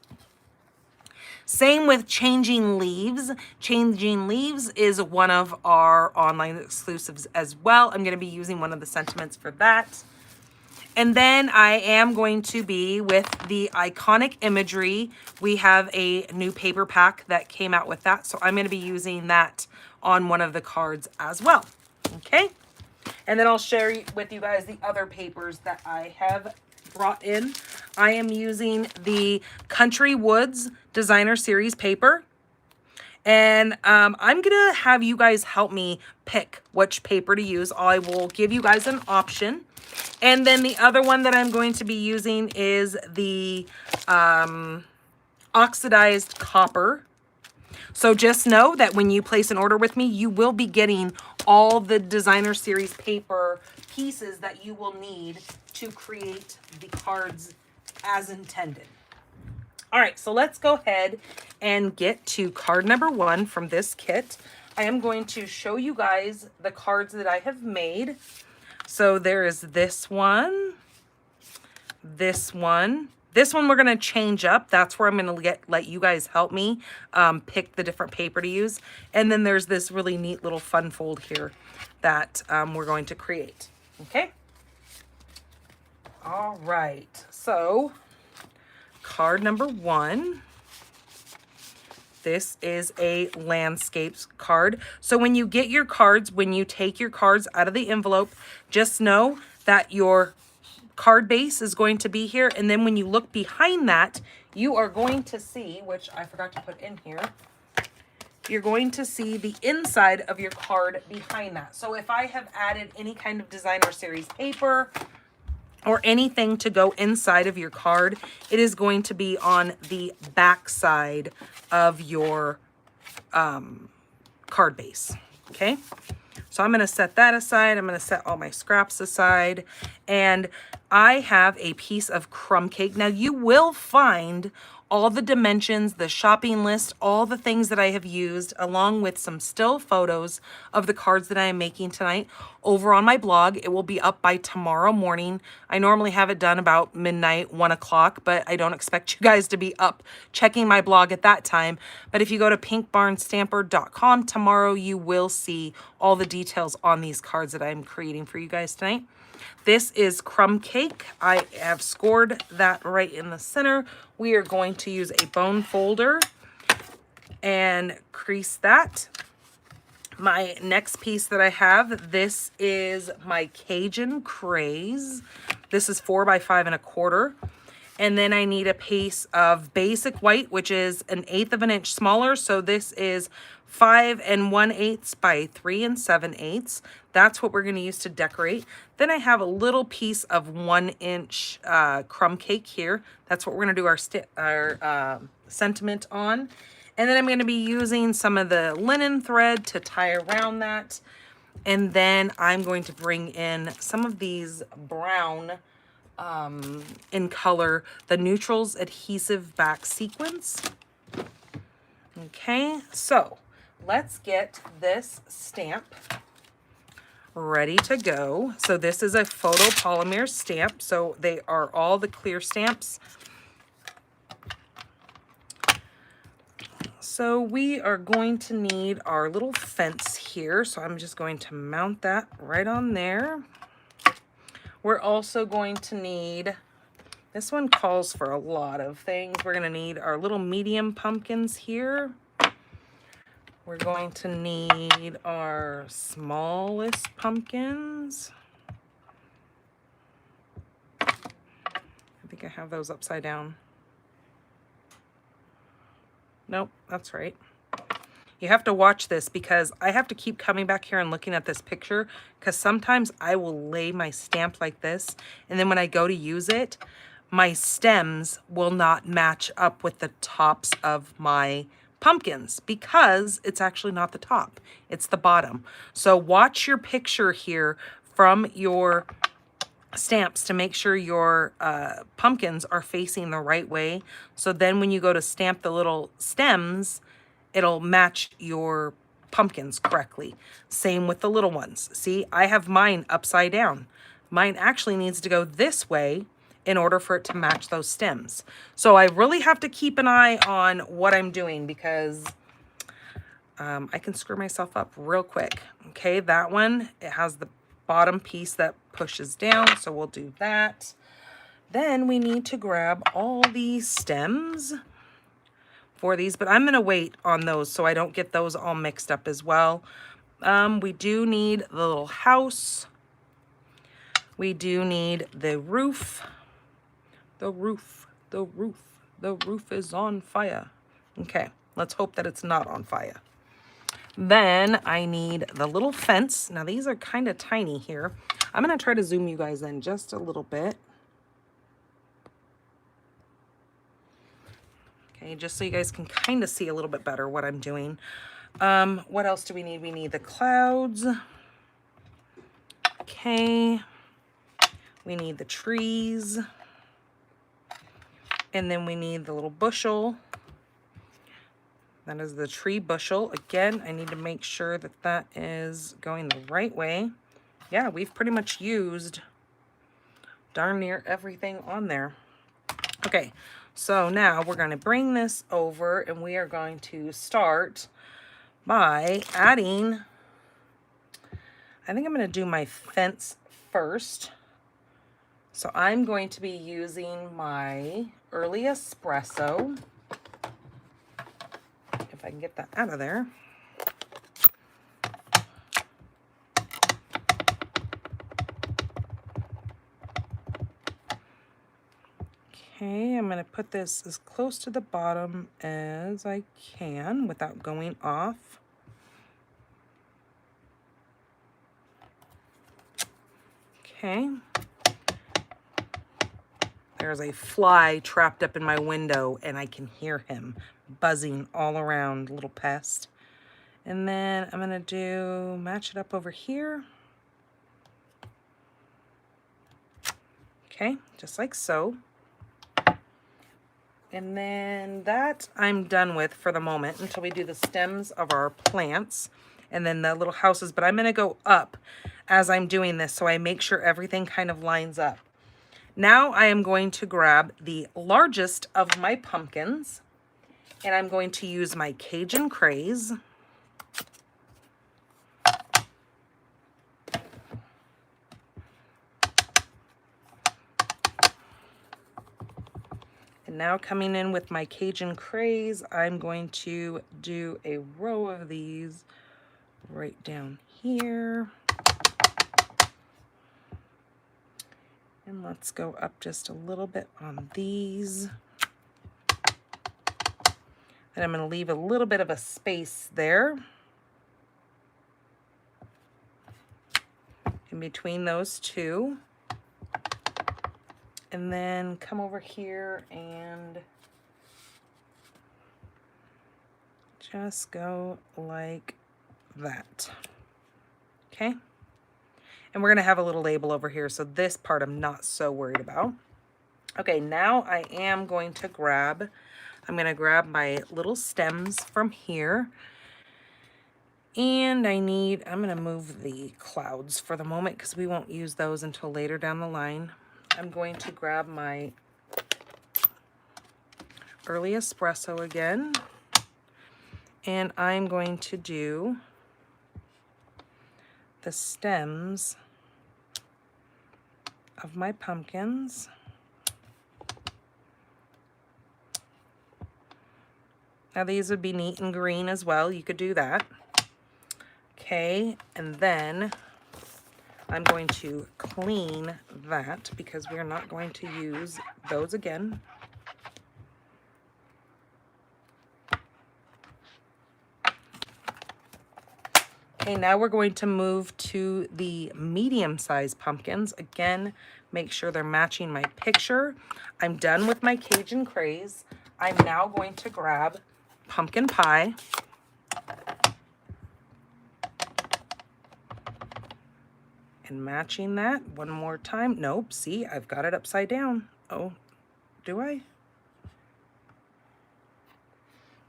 Same with Changing Leaves. Changing Leaves is one of our online exclusives as well. I'm going to be using one of the sentiments for that. And then I am going to be with the Iconic Imagery. We have a new paper pack that came out with that, so I'm going to be using that on one of the cards as well. Okay? And then I'll share with you guys the other papers that I have brought in. I am using the Country Woods Designer Series paper. And I'm going to have you guys help me pick which paper to use. I will give you guys an option. And then the other one that I'm going to be using is the oxidized copper. So just know that when you place an order with me, you will be getting all the Designer Series paper pieces that you will need to create the cards as intended. All right, so let's go ahead and get to card number 1 from this kit. I am going to show you guys the cards that I have made. So there is this one, this one. This one we're going to change up. That's where I'm going to let you guys help me pick the different paper to use. And then there's this really neat little fun fold here that we're going to create. Okay? All right. So card number 1. This is a landscapes card. So when you get your cards, when you take your cards out of the envelope, just know that your card base is going to be here. And then when you look behind that, you are going to see, which I forgot to put in here, you're going to see the inside of your card behind that. So if I have added any kind of designer series paper or anything to go inside of your card, it is going to be on the back side of your card base. Okay, so I'm going to set that aside. I'm going to set all my scraps aside, and I have a piece of crumb cake. Now you will find all the dimensions, the shopping list, all the things that I have used, along with some still photos of the cards that I am making tonight over on my blog. It will be up by tomorrow morning. I normally have it done about midnight, 1 o'clock, but I don't expect you guys to be up checking my blog at that time. But if you go to pinkbarnstamper.com tomorrow, you will see all the details on these cards that I'm creating for you guys tonight. This is crumb cake. I have scored that right in the center. We are going to use a bone folder and crease that. My next piece that I have, this is my Cajun Craze. This is 4 by 5 1/4. And then I need a piece of basic white, which is 1/8 of an inch smaller. So this is 5 1/8 by 3 7/8. That's what we're going to use to decorate. Then I have a little piece of 1 inch crumb cake here. That's what we're going to do our sentiment on. And then I'm going to be using some of the linen thread to tie around that. And then I'm going to bring in some of these brown in color, the Neutrals Adhesive Back Sequins. Okay, so let's get this stamp ready to go. So this is a photopolymer stamp. So they are all the clear stamps. So we are going to need our little fence here. So I'm just going to mount that right on there. We're also going to need, this one calls for a lot of things. We're going to need our little medium pumpkins here. We're going to need our smallest pumpkins. I think I have those upside down. Nope, that's right. You have to watch this because I have to keep coming back here and looking at this picture, because sometimes I will lay my stamp like this, and then when I go to use it, my stems will not match up with the tops of my pumpkins because it's actually not the top, it's the bottom. So watch your picture here from your stamps to make sure your pumpkins are facing the right way. So then when you go to stamp the little stems, it'll match your pumpkins correctly. Same with the little ones. See, I have mine upside down. Mine actually needs to go this way in order for it to match those stems. So I really have to keep an eye on what I'm doing because I can screw myself up real quick. Okay, that one, it has the bottom piece that pushes down, so we'll do that. Then we need to grab all these stems for these, but I'm going to wait on those so I don't get those all mixed up as well. We do need the little house. We do need the roof. The roof is on fire. Okay, let's hope that it's not on fire. Then I need the little fence. Now these are kind of tiny here. I'm going to try to zoom you guys in just a little bit. Okay, just so you guys can kind of see a little bit better what I'm doing. What else do we need? We need the clouds. Okay. We need the trees. And then we need the little bushel. That is the tree bushel. Again, I need to make sure that that is going the right way. Yeah, we've pretty much used darn near everything on there. Okay, so now we're going to bring this over and we are going to start by adding, I think I'm going to do my fence first. So I'm going to be using my early espresso. If I can get that out of there. Okay, I'm going to put this as close to the bottom as I can without going off. Okay. There's a fly trapped up in my window and I can hear him buzzing all around, little pest. And then I'm going to match it up over here. Okay, just like so. And then that I'm done with for the moment until we do the stems of our plants and then the little houses. But I'm going to go up as I'm doing this so I make sure everything kind of lines up. Now I am going to grab the largest of my pumpkins and I'm going to use my Cajun Craze. And now coming in with my Cajun Craze, I'm going to do a row of these right down here. And let's go up just a little bit on these. And I'm going to leave a little bit of a space there in between those two. And then come over here and just go like that. Okay. And we're going to have a little label over here. So this part I'm not so worried about. Okay, now I am going to grab, I'm going to grab my little stems from here. And I'm going to move the clouds for the moment because we won't use those until later down the line. I'm going to grab my early espresso again. And I'm going to do the stems of my pumpkins. Now these would be neat and green as well. You could do that. Okay, and then I'm going to clean that because we're not going to use those again. Okay, now we're going to move to the medium-sized pumpkins. Again, make sure they're matching my picture. I'm done with my Cajun Craze. I'm now going to grab pumpkin pie. And matching that one more time. Nope, see, I've got it upside down. Oh, do I?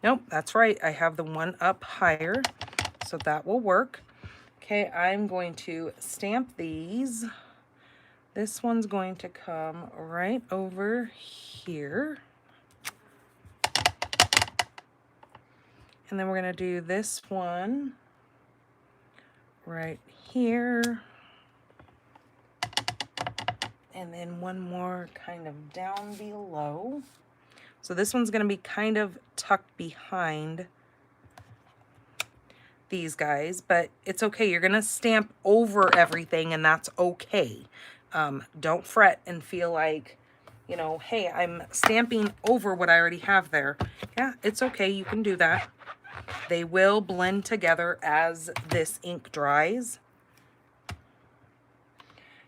Nope, that's right. I have the one up higher, so that will work. Okay, I'm going to stamp these. This one's going to come right over here. And then we're going to do this one right here. And then one more kind of down below. So this one's going to be kind of tucked behind these guys, but it's okay. You're going to stamp over everything and that's okay. Don't fret and feel like, you know, hey, I'm stamping over what I already have there. Yeah, it's okay. You can do that. They will blend together as this ink dries.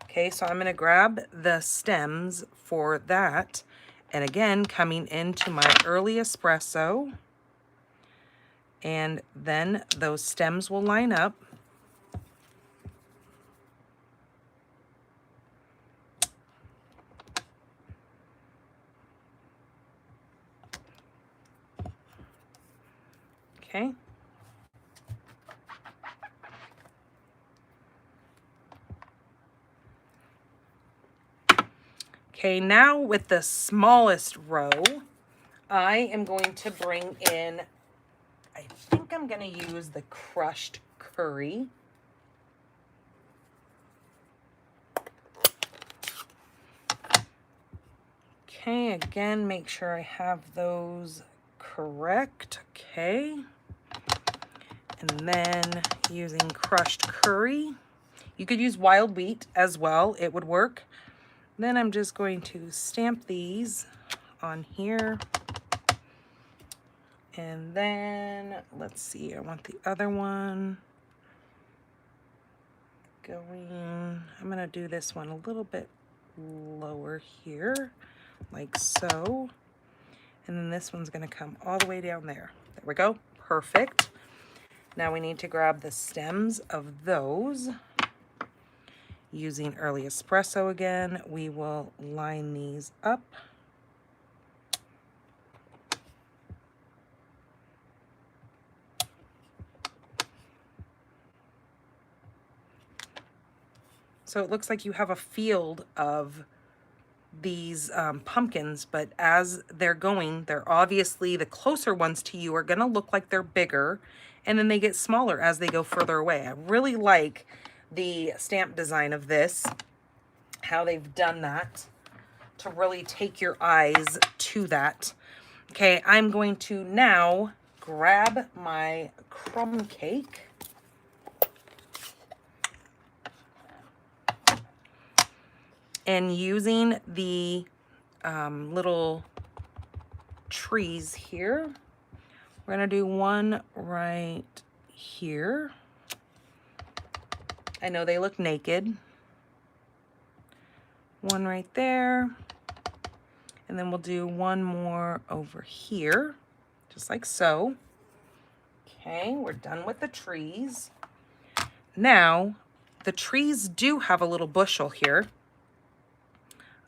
Okay, so I'm going to grab the stems for that. And again, coming into my early espresso. And then those stems will line up. Okay. Okay, now with the smallest row, I am going to bring in, I think I'm going to use the crushed curry. Okay, again, make sure I have those correct. Okay. And then using crushed curry. You could use wild wheat as well. It would work. Then I'm just going to stamp these on here. And then, let's see, I want the other one going. I'm going to do this one a little bit lower here, like so. And then this one's going to come all the way down there. There we go. Perfect. Now we need to grab the stems of those. Using early espresso again, we will line these up. So it looks like you have a field of these pumpkins, but as they're going, they're obviously, the closer ones to you are going to look like they're bigger, and then they get smaller as they go further away. I really like the stamp design of this, how they've done that to really take your eyes to that. Okay, I'm going to now grab my crumb cake. And using the little trees here, we're going to do one right here. I know they look naked. One right there. And then we'll do one more over here, just like so. Okay, we're done with the trees. Now, the trees do have a little bushel here.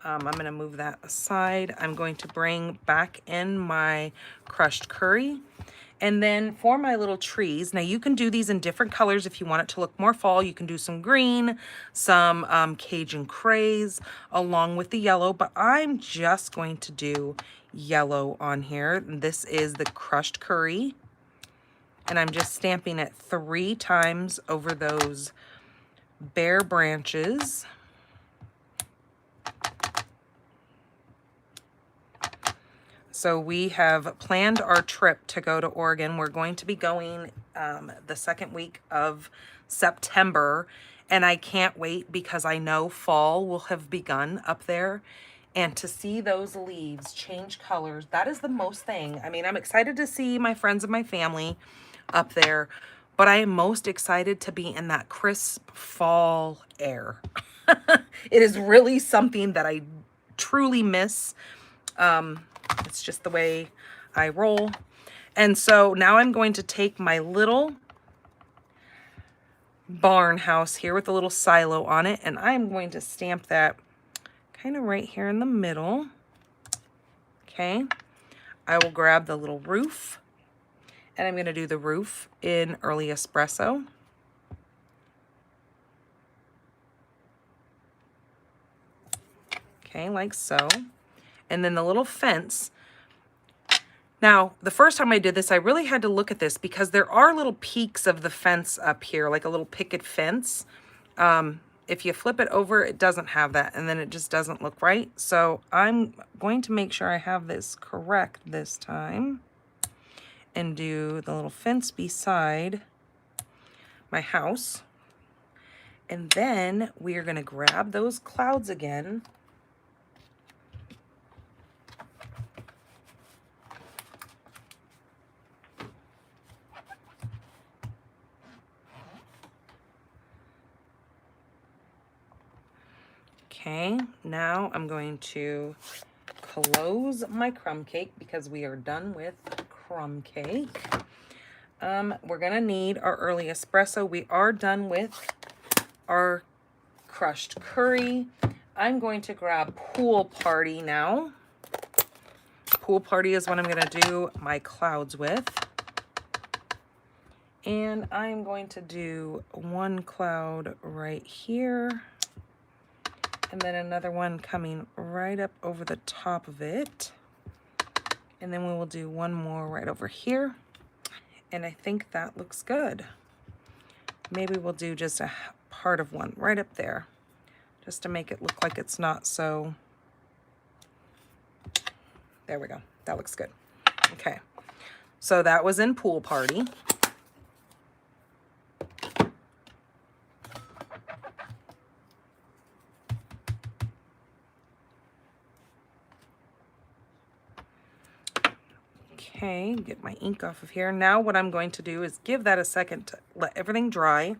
I'm going to move that aside. I'm going to bring back in my crushed curry. And then for my little trees, now you can do these in different colors if you want it to look more fall. You can do some green, some Cajun craze along with the yellow, but I'm just going to do yellow on here. This is the crushed curry. And I'm just stamping it 3 times over those bare branches. So we have planned our trip to go to Oregon. We're going to be going the second week of September, and I can't wait because I know fall will have begun up there. And to see those leaves change colors, that is the most thing. I mean, I'm excited to see my friends and my family up there, but I am most excited to be in that crisp fall air. It is really something that I truly miss. It's just the way I roll. And so now I'm going to take my little barn house here with a little silo on it, and I'm going to stamp that kind of right here in the middle. Okay. I will grab the little roof, and I'm going to do the roof in early espresso. Okay, like so. And then the little fence. Now, the first time I did this, I really had to look at this because there are little peaks of the fence up here, like a little picket fence. If you flip it over, it doesn't have that, and then it just doesn't look right. So I'm going to make sure I have this correct this time and do the little fence beside my house. And then we are going to grab those clouds again. Okay, now I'm going to close my crumb cake because we are done with crumb cake. We're gonna need our early espresso. We are done with our crushed curry. I'm going to grab Pool Party now. Pool Party is what I'm gonna do my clouds with. And I'm going to do one cloud right here, and then another one coming right up over the top of it. And then we will do one more right over here. And I think that looks good. Maybe we'll do just a part of one right up there, just to make it look like it's not so. There we go. That looks good. Okay. So that was in Pool Party. Okay, get my ink off of here. Now what I'm going to do is give that a second to let everything dry.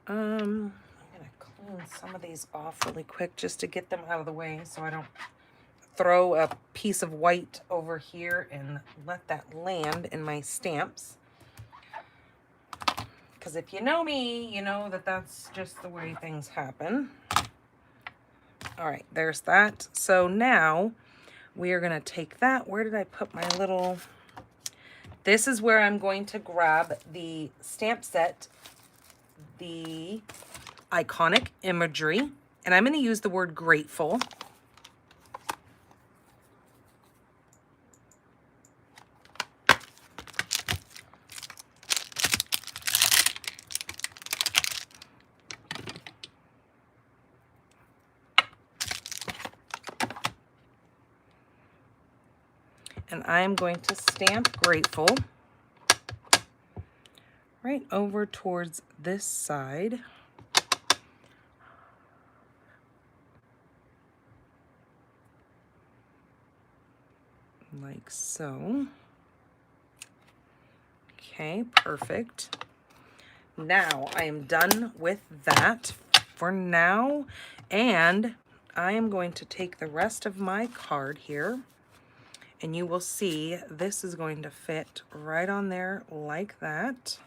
I'm gonna clean some of these off really quick just to get them out of the way so I don't throw a piece of white over here and let that land in my stamps. Because if you know me, you know that that's just the way things happen. All right, there's that. So now we are gonna take that. Where did I put my little... This is where I'm going to grab the stamp set, the iconic imagery, and I'm going to use the word grateful. And I'm going to stamp grateful right over towards this side. Like so. Okay, perfect. Now I am done with that for now, and I am going to take the rest of my card here, and you will see this is going to fit right on there like that.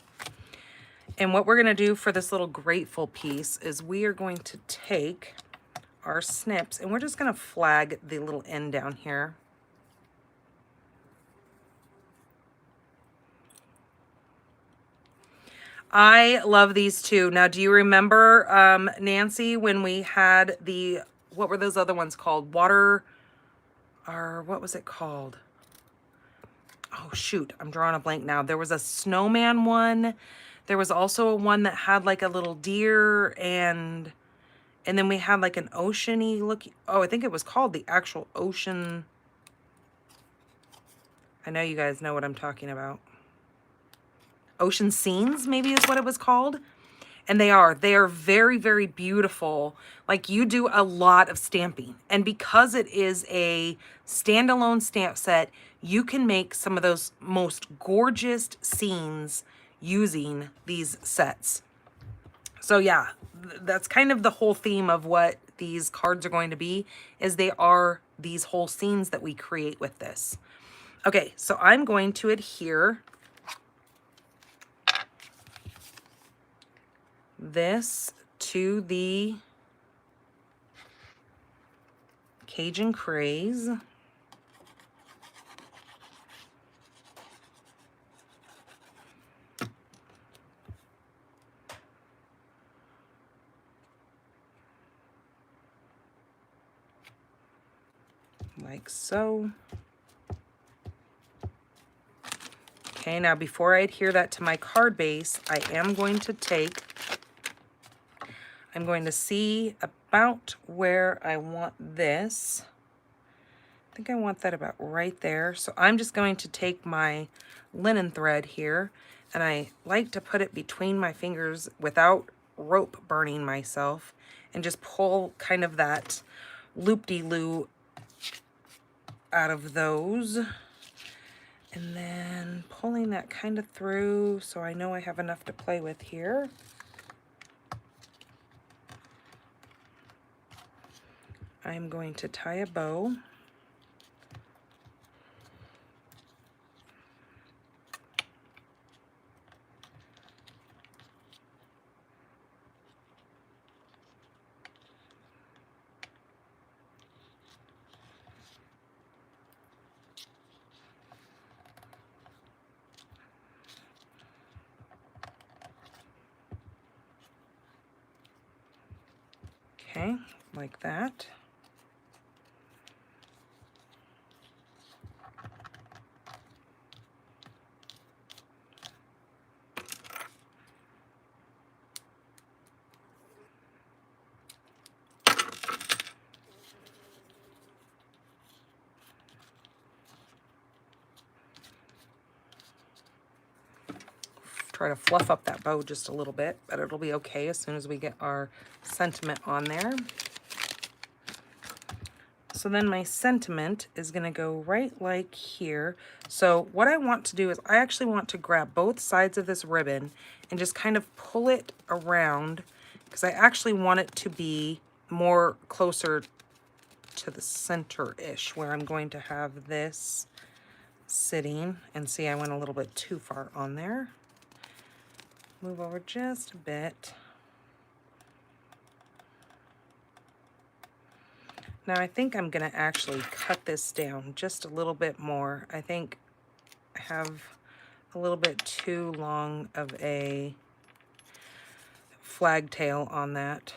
And what we're going to do for this little grateful piece is we are going to take our snips and we're just going to flag the little end down here. I love these too. Now, do you remember, Nancy, when we had the, what were those other ones called? Water, or what was it called? Oh, shoot, I'm drawing a blank now. There was a snowman one. There was also a one that had like a little deer, and then we had like an ocean-y look. Oh, I think it was called the actual ocean. I know you guys know what I'm talking about. Ocean Scenes, maybe is what it was called. And they are very, very beautiful. Like, you do a lot of stamping. And because it is a standalone stamp set, you can make some of those most gorgeous scenes using these sets. So yeah, that's kind of the whole theme of what these cards are going to be, is they are these whole scenes that we create with this. Okay, so I'm going to adhere this to the Cajun Craze. Like so. Okay, now before I adhere that to my card base, I am going to take, I'm going to see about where I want this. I think I want that about right there. So I'm just going to take my linen thread here, and I like to put it between my fingers without rope burning myself, and just pull kind of that loop-de-loo out of those. And then pulling that kind of through so I know I have enough to play with here. I'm going to tie a bow. Okay, like that. Try to fluff up that bow just a little bit, but it'll be okay as soon as we get our sentiment on there. So then my sentiment is going to go right like here. So what I want to do is I actually want to grab both sides of this ribbon and just kind of pull it around, because I actually want it to be more closer to the center-ish, where I'm going to have this sitting. And see, I went a little bit too far on there. Move over just a bit. Now I think I'm going to actually cut this down just a little bit more. I think I have a little bit too long of a flag tail on that.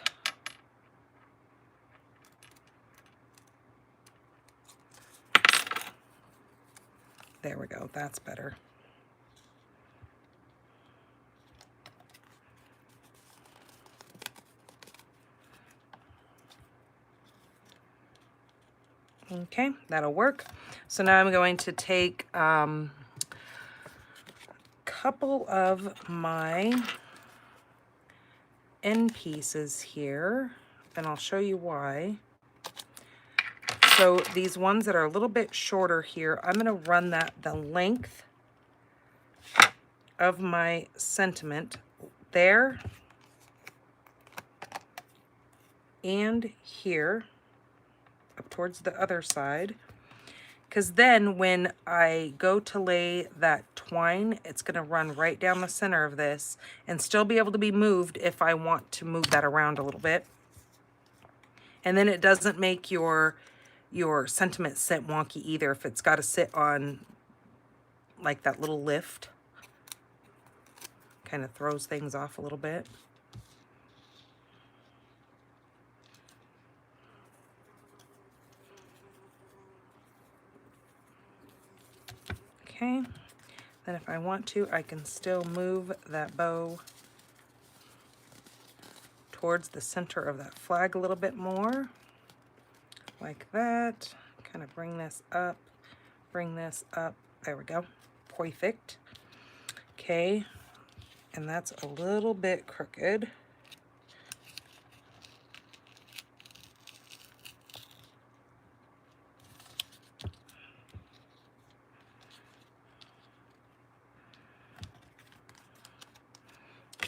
There we go, that's better. Okay, that'll work. So now I'm going to take a couple of my end pieces here, and I'll show you why. So these ones that are a little bit shorter here, I'm going to run that the length of my sentiment there and here up towards the other side, because then when I go to lay that twine, it's going to run right down the center of this and still be able to be moved if I want to move that around a little bit. And then it doesn't make your sentiment sit wonky either if it's got to sit on like that little lift. Kind of throws things off a little bit. Okay, then if I want to, I can still move that bow towards the center of that flag a little bit more, like that. Kind of bring this up, there we go, perfect. Okay, and that's a little bit crooked.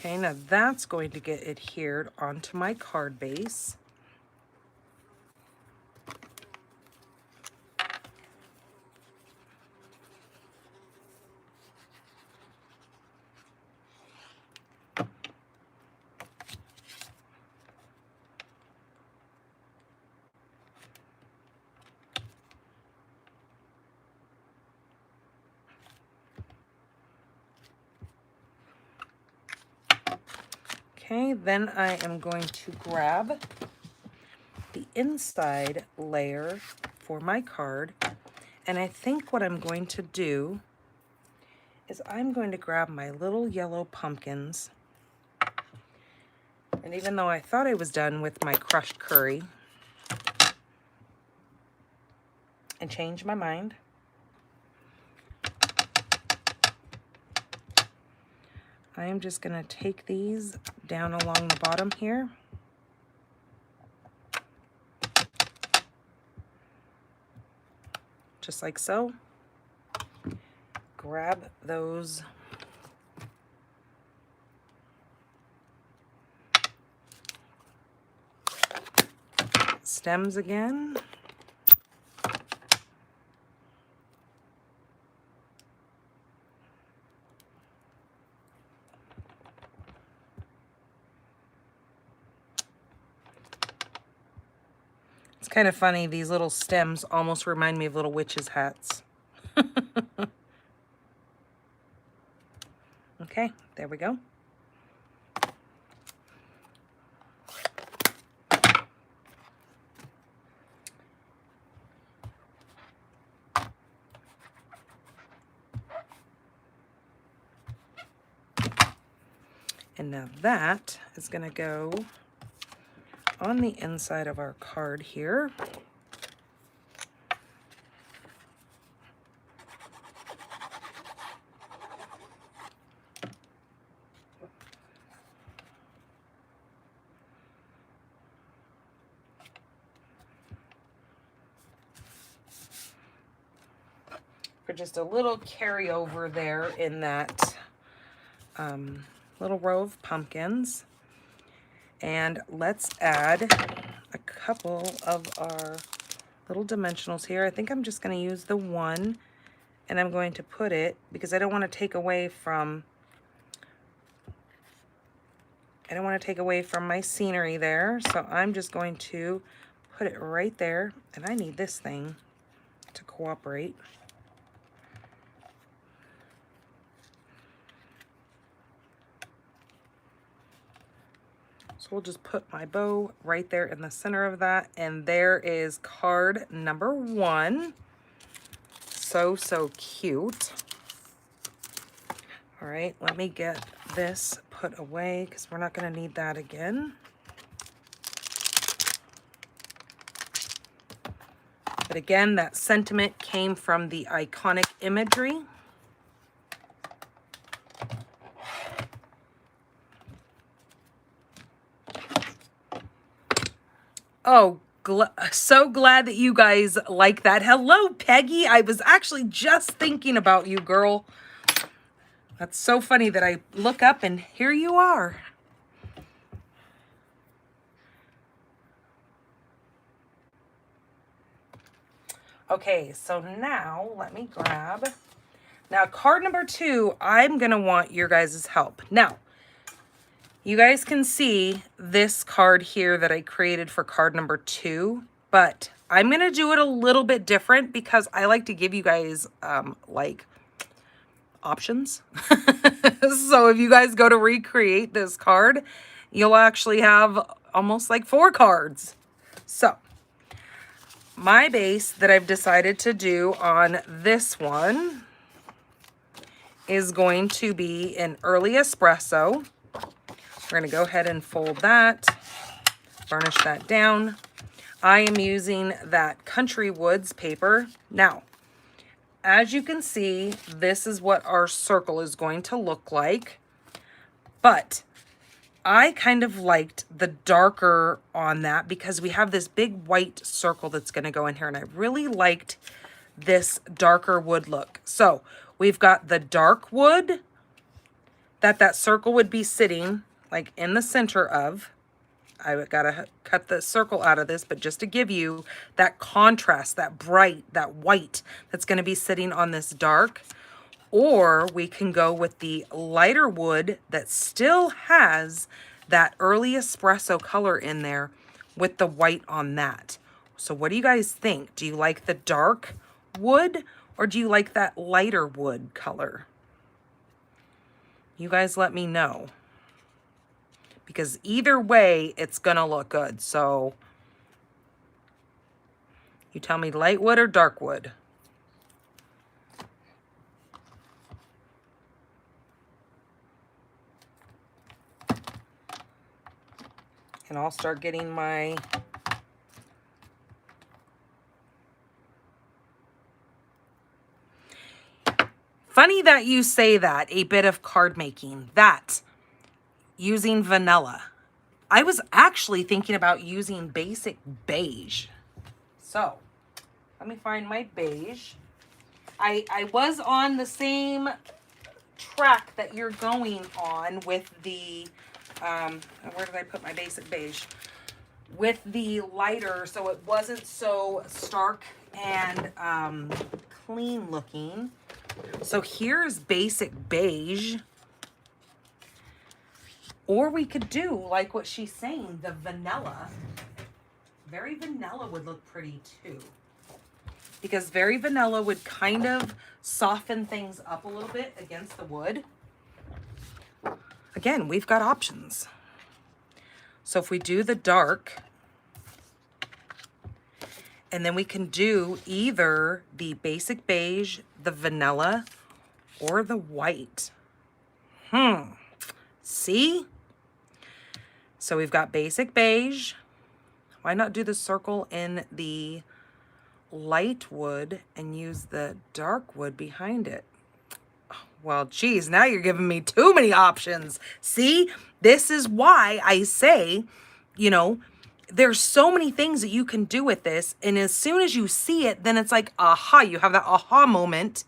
Okay, now that's going to get adhered onto my card base. Okay, then I am going to grab the inside layer for my card, and I think what I'm going to do is I'm going to grab my little yellow pumpkins, and even though I thought I was done with my crushed curry, I changed my mind. I am just going to take these down along the bottom here. Just like so. Grab those stems again. It's kind of funny, these little stems almost remind me of little witches' hats. Okay, there we go. And now that is going to go on the inside of our card here. For just a little carryover there in that little row of pumpkins. And let's add a couple of our little dimensionals here. I think I'm just going to use the one, and I'm going to put it, because I don't want to take away from my scenery there. So I'm just going to put it right there, and I need this thing to cooperate. So we'll just put my bow right there in the center of that. And there is card number 1. So, so cute. All right, let me get this put away because we're not going to need that again. But again, that sentiment came from the iconic imagery. Oh, so glad that you guys like that. Hello, Peggy. I was actually just thinking about you, girl. That's so funny that I look up and here you are. Okay, so now let me grab. Now, card number 2, I'm going to want your guys' help. Now, you guys can see this card here that I created for card number 2, but I'm going to do it a little bit different because I like to give you guys like options. So if you guys go to recreate this card, you'll actually have almost like 4 cards. So my base that I've decided to do on this one is going to be an early espresso. We're going to go ahead and fold that, burnish that down. I am using that Country Woods paper. Now, as you can see, this is what our circle is going to look like. But I kind of liked the darker on that because we have this big white circle that's going to go in here. And I really liked this darker wood look. So we've got the dark wood that circle would be sitting like in the center of. I gotta cut the circle out of this, but just to give you that contrast, that bright, that white that's gonna be sitting on this dark. Or we can go with the lighter wood that still has that early espresso color in there with the white on that. So what do you guys think? Do you like the dark wood or do you like that lighter wood color? You guys let me know. Because either way, it's gonna look good. So you tell me light wood or dark wood. And I'll start getting my funny that you say that, a bit of card making. That using vanilla. I was actually thinking about using basic beige. So let me find my beige. I was on the same track that you're going on with the, where did I put my basic beige? With the lighter, so it wasn't so stark and clean looking. So here's basic beige. Or we could do like what she's saying, the vanilla. Very vanilla would look pretty too. Because very vanilla would kind of soften things up a little bit against the wood. Again, we've got options. So if we do the dark, and then we can do either the basic beige, the vanilla, or the white. See? So we've got basic beige. Why not do the circle in the light wood and use the dark wood behind it? Well, geez, now you're giving me too many options. See, this is why I say, you know, there's so many things that you can do with this. And as soon as you see it, then it's like, aha, you have that aha moment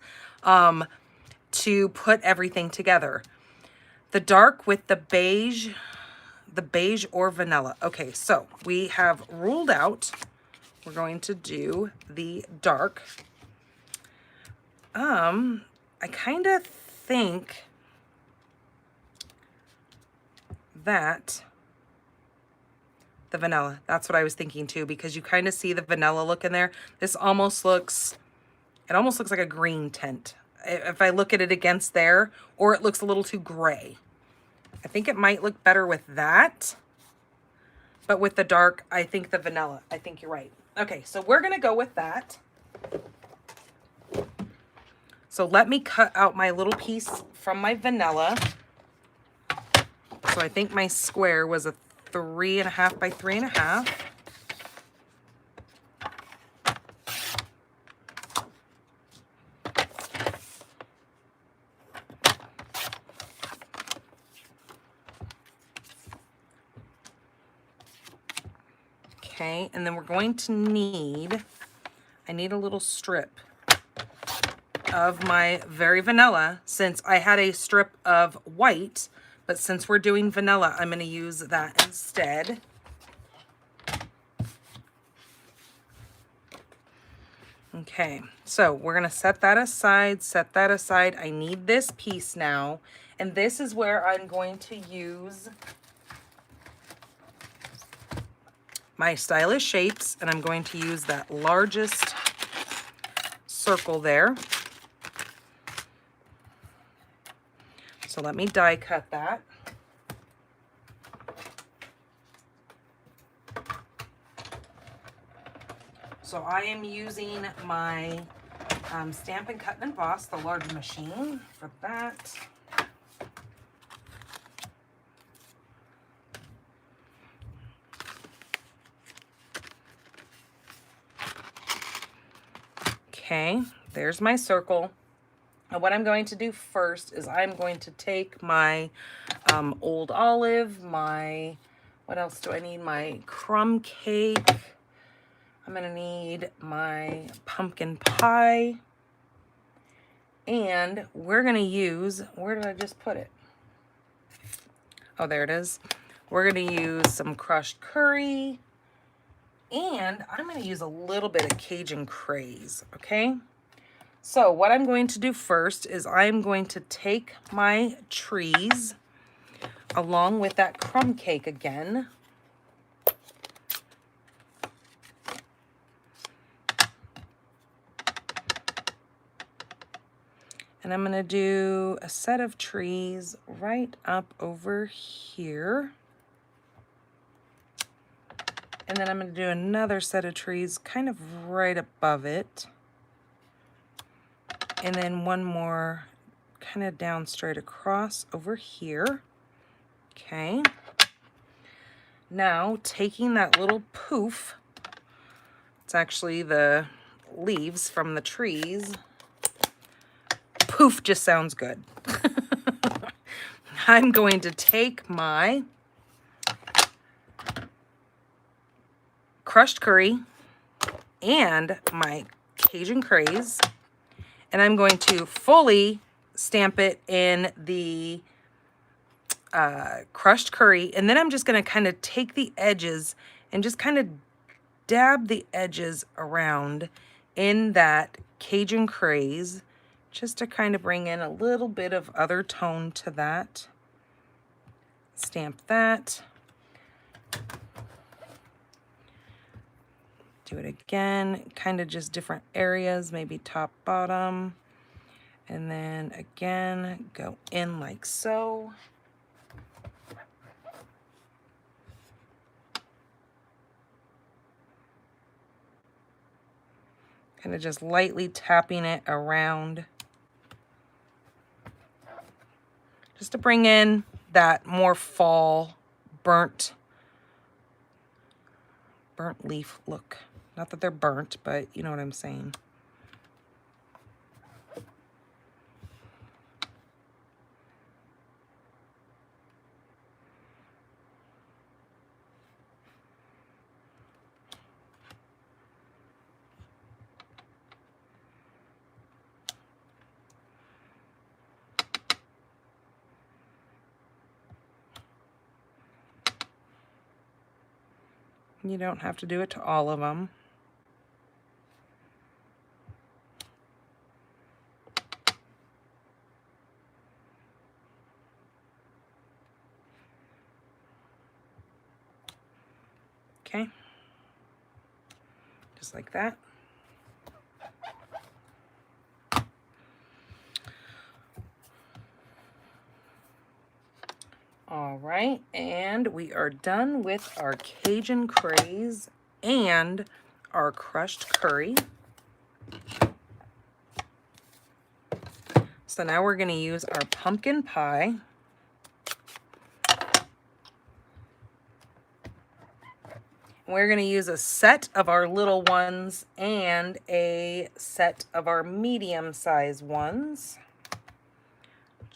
to put everything together. The dark with the beige or vanilla. Okay, so we have ruled out, we're going to do the dark. I kind of think that the vanilla, that's what I was thinking too, because you kind of see the vanilla look in there. This almost looks, it almost looks like a green tint. If I look at it against there, or it looks a little too gray. I think it might look better with that, but with the dark, I think the vanilla, I think you're right. Okay, so we're gonna go with that. So let me cut out my little piece from my vanilla. So I think my square was a 3.5 by 3.5. Okay, and then we're going to need, I need a little strip of my very vanilla, since I had a strip of white, but since we're doing vanilla, I'm going to use that instead. Okay, so we're going to set that aside, set that aside. I need this piece now, and this is where I'm going to use my Stylish Shapes, and I'm going to use that largest circle there. So let me die cut that. So I am using my Stampin' Cut and Emboss, the large machine for that. Okay, there's my circle. And what I'm going to do first is I'm going to take my Old Olive, my, what else do I need? My crumb cake. I'm going to need my pumpkin pie. And we're going to use, where did I just put it? Oh, there it is. We're going to use some crushed curry. And I'm going to use a little bit of Cajun Craze, okay? So what I'm going to do first is I'm going to take my trees along with that crumb cake again. And I'm going to do a set of trees right up over here. And then I'm going to do another set of trees kind of right above it. And then one more kind of down straight across over here. Okay. Now taking that little poof, it's actually the leaves from the trees. Poof just sounds good. I'm going to take my crushed curry and my Cajun Craze, and I'm going to fully stamp it in the crushed curry, and then I'm just going to kind of take the edges and just kind of dab the edges around in that Cajun Craze, just to kind of bring in a little bit of other tone to that. Stamp that. Do it again, kind of just different areas, maybe top, bottom. And then again, go in like so. Kind of just lightly tapping it around. Just to bring in that more fall burnt leaf look. Not that they're burnt, but you know what I'm saying. You don't have to do it to all of them. Okay, just like that. All right, and we are done with our Cajun Craze and our crushed curry. So now we're going to use our pumpkin pie. We're going to use a set of our little ones and a set of our medium-sized ones.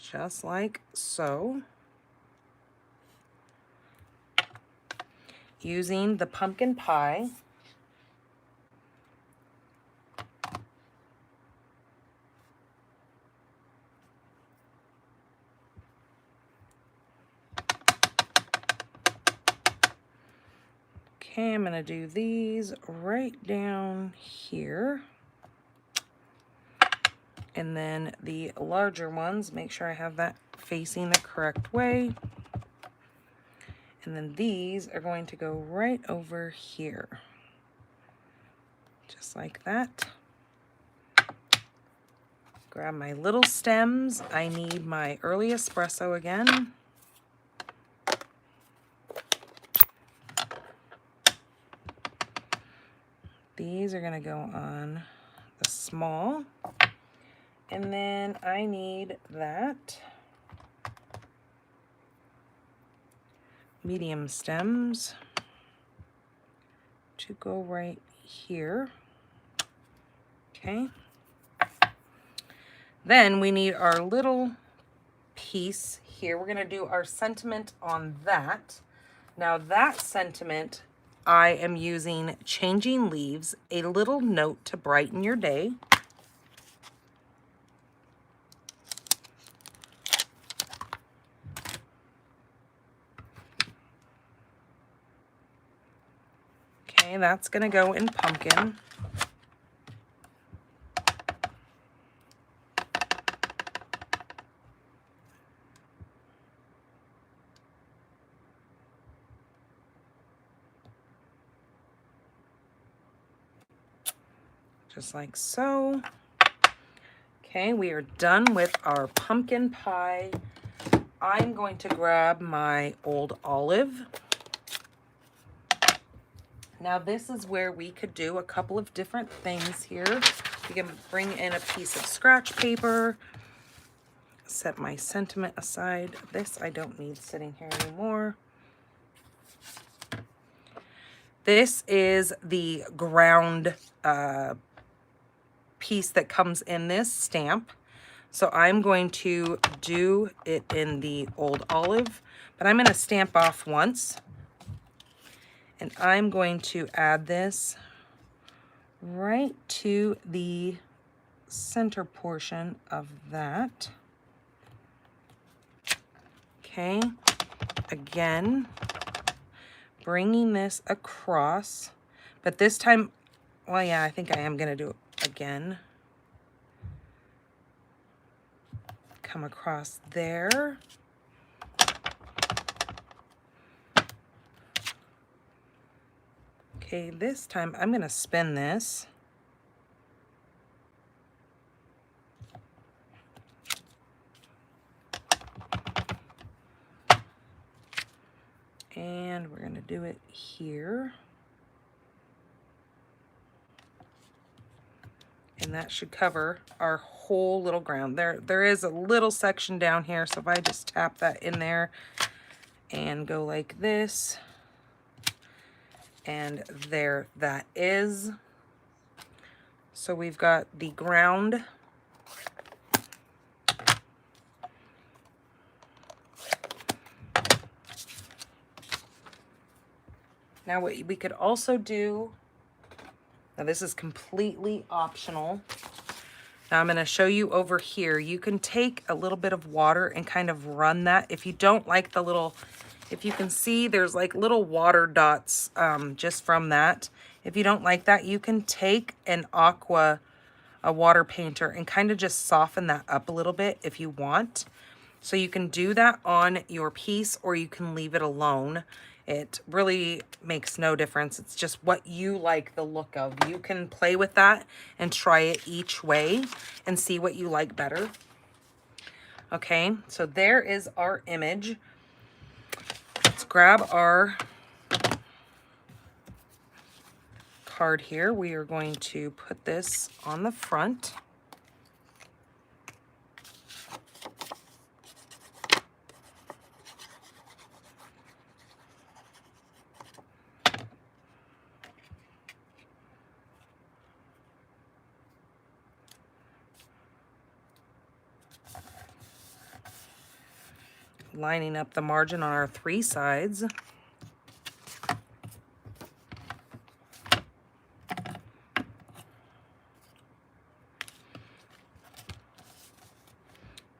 Just like so. Using the pumpkin pie. Okay, I'm going to do these right down here. And then the larger ones, make sure I have that facing the correct way. And then these are going to go right over here. Just like that. Grab my little stems. I need my early espresso again. These are going to go on the small. And then I need that medium stems to go right here. Okay. Then we need our little piece here. We're going to do our sentiment on that. Now that sentiment, I am using Changing Leaves, a little note to brighten your day. Okay, that's going to go in pumpkin. Just like so. Okay, we are done with our pumpkin pie. I'm going to grab my old olive. Now this is where we could do a couple of different things here. We can bring in a piece of scratch paper, set my sentiment aside. This I don't need sitting here anymore. This is the ground piece that comes in this stamp. So I'm going to do it in the old olive, but I'm going to stamp off once. And I'm going to add this right to the center portion of that. Okay, again, bringing this across, but this time, well, yeah, I think I am going to do it again. Come across there. Okay, this time I'm going to spin this. And we're going to do it here. And that should cover our whole little ground. There is a little section down here, so if I just tap that in there and go like this, and there that is. So we've got the ground. Now what we could also do, now this is completely optional. Now I'm going to show you over here. You can take a little bit of water and kind of run that. If you don't like the little, if you can see there's like little water dots just from that. If you don't like that, you can take a water painter and kind of just soften that up a little bit if you want. So you can do that on your piece or you can leave it alone. It really makes no difference. It's just what you like the look of. You can play with that and try it each way and see what you like better. Okay, so there is our image. Let's grab our card here. We are going to put this on the front. Lining up the margin on our 3 sides.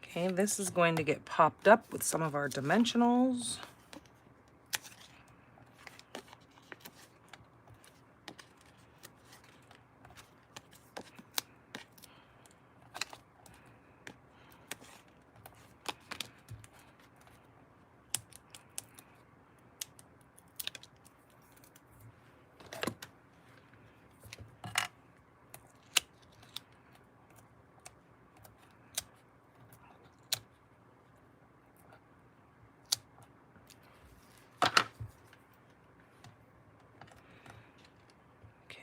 Okay, this is going to get popped up with some of our dimensionals.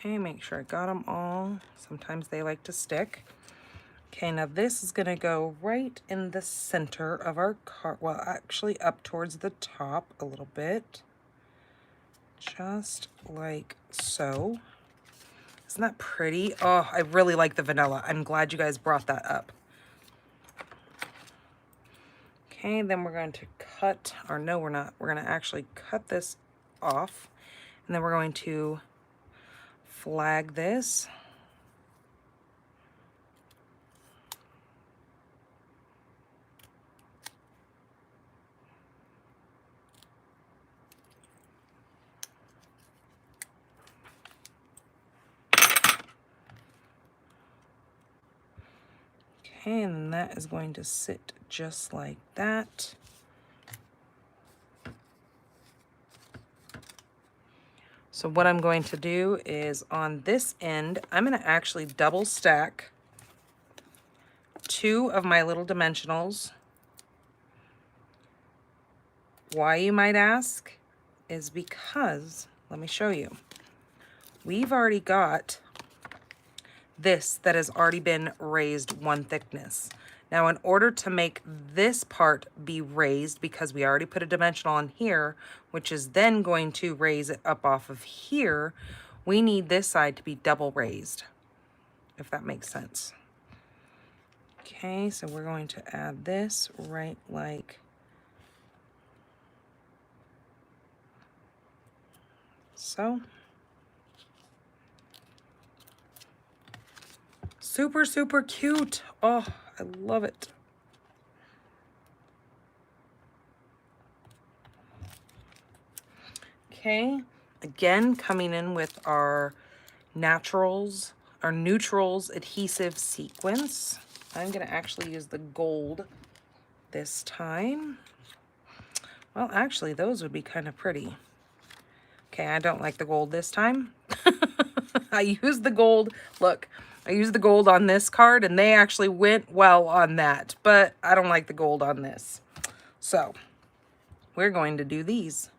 Okay, make sure I got them all. Sometimes they like to stick. Okay, now this is going to go right in the center of our card. Well, actually up towards the top a little bit. Just like so. Isn't that pretty? Oh, I really like the vanilla. I'm glad you guys brought that up. Okay, then we're going to cut, or no, we're not. We're going to actually cut this off. And then we're going to flag this. Okay, and that is going to sit just like that. So what I'm going to do is on this end, I'm going to actually double stack 2 of my little dimensionals. Why, you might ask, is because, let me show you. We've already got this that has already been raised 1 thickness. Now, in order to make this part be raised, because we already put a dimensional on here, which is then going to raise it up off of here, we need this side to be double raised, if that makes sense. Okay, so we're going to add this right like so. Super, super cute. Oh, I love it. Okay, again, coming in with our neutrals adhesive sequence. I'm gonna actually use the gold this time. Well, actually, those would be kind of pretty. Okay, I don't like the gold this time. I used the gold, look, I used the gold on this card and they actually went well on that, but I don't like the gold on this. So we're going to do these.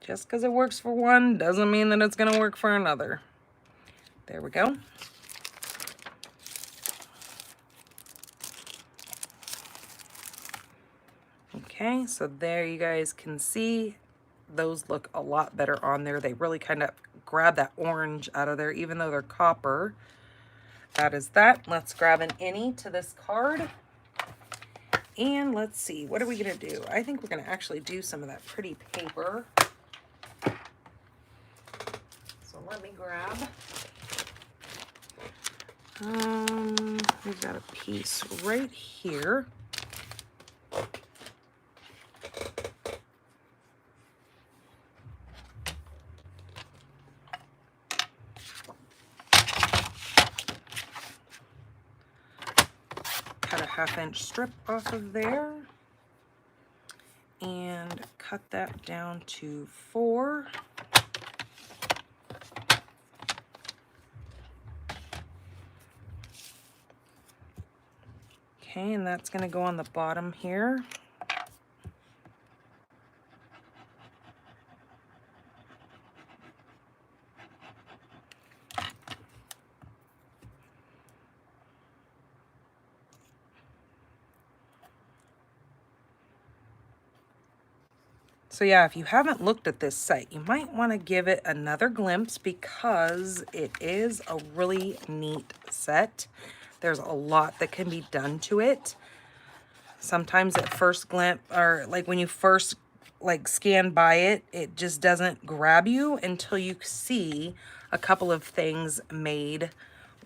Just because it works for one doesn't mean that it's going to work for another. There we go. Okay, so there you guys can see those look a lot better on there. They really kind of grab that orange out of there, even though they're copper. That is that. Let's grab an innie to this card. And let's see, what are we going to do? I think we're going to actually do some of that pretty paper. So let me grab. We've got a piece right here. Cut a 1/2-inch strip off of there and cut that down to 4. Okay, and that's going to go on the bottom here. So yeah, if you haven't looked at this site, you might want to give it another glimpse because it is a really neat set. There's a lot that can be done to it. Sometimes at first glance, or like when you first like scan by it, it just doesn't grab you until you see a couple of things made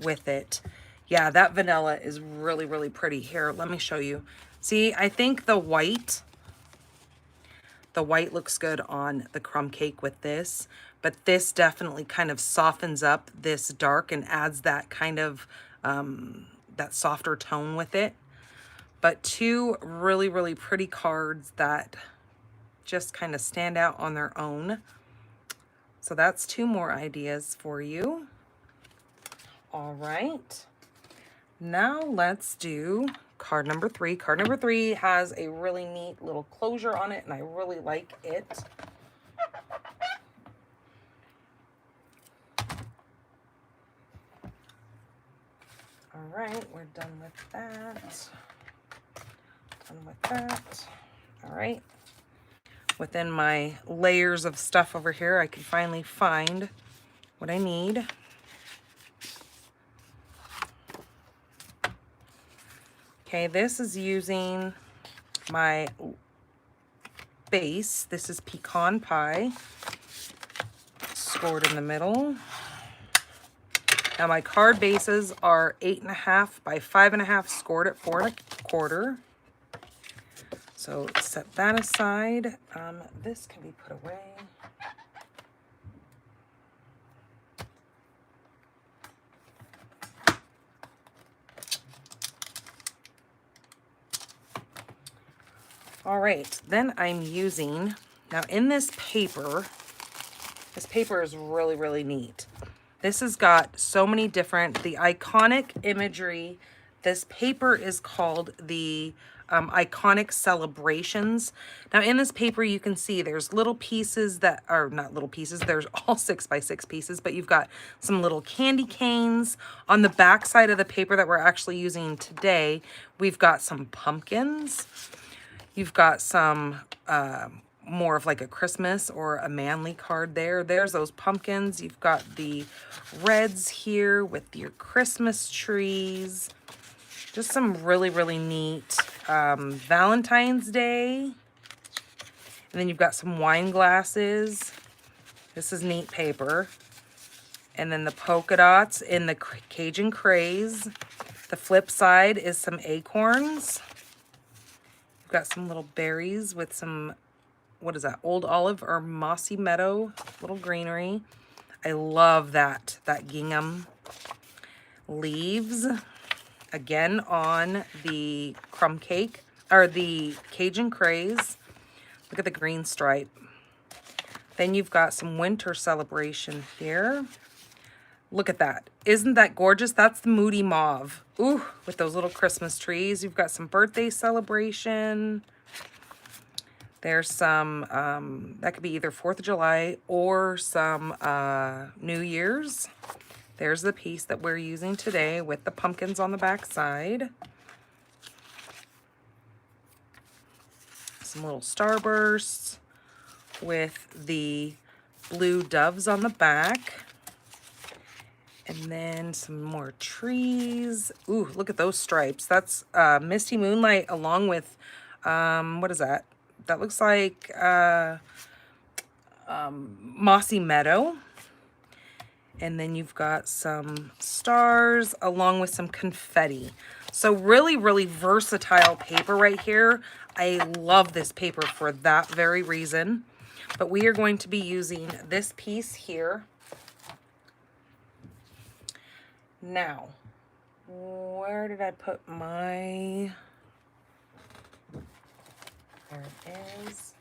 with it. Yeah, that vanilla is really, really pretty. Here, let me show you. See, I think the white looks good on the crumb cake with this, but this definitely kind of softens up this dark and adds that kind of, that softer tone with it. But two really, really pretty cards that just kind of stand out on their own. So that's 2 more ideas for you. All right. Now let's do card number 3. Card number 3 has a really neat little closure on it, and I really like it. All right, we're done with that. Done with that. All right. Within my layers of stuff over here, I can finally find what I need. Okay, this is using my base. This is pecan pie, scored in the middle. Now my card bases are 8.5 by 5.5, scored at 4.25. So set that aside. This can be put away. All right, then I'm using, now in this paper is really, really neat. This has got so many different, the iconic imagery. This paper is called the Iconic Celebrations. Now in this paper, you can see there's little pieces that are not little pieces. There's all 6x6 pieces, but you've got some little candy canes. On the back side of the paper that we're actually using today, we've got some pumpkins. You've got some more of like a Christmas or a manly card there. There's those pumpkins. You've got the reds here with your Christmas trees. Just some really, really neat Valentine's Day. And then you've got some wine glasses. This is neat paper. And then the polka dots in the Cajun Craze. The flip side is some acorns. You've got some little berries with some, what is that, old olive or mossy meadow, little greenery. I love that gingham. Leaves, again on the crumb cake, or the Cajun Craze. Look at the green stripe. Then you've got some winter celebration here. Look at that. Isn't that gorgeous? That's the Moody Mauve. Ooh, with those little Christmas trees. You've got some birthday celebration. There's some, that could be either 4th of July or some New Year's. There's the piece that we're using today with the pumpkins on the back side. Some little starbursts with the blue doves on the back. And then some more trees. Ooh, look at those stripes. That's Misty Moonlight along with, what is that? That looks like Mossy Meadow. And then you've got some stars along with some confetti. So really, really versatile paper right here. I love this paper for that very reason. But we are going to be using this piece here. Now, where did I put my... There it is.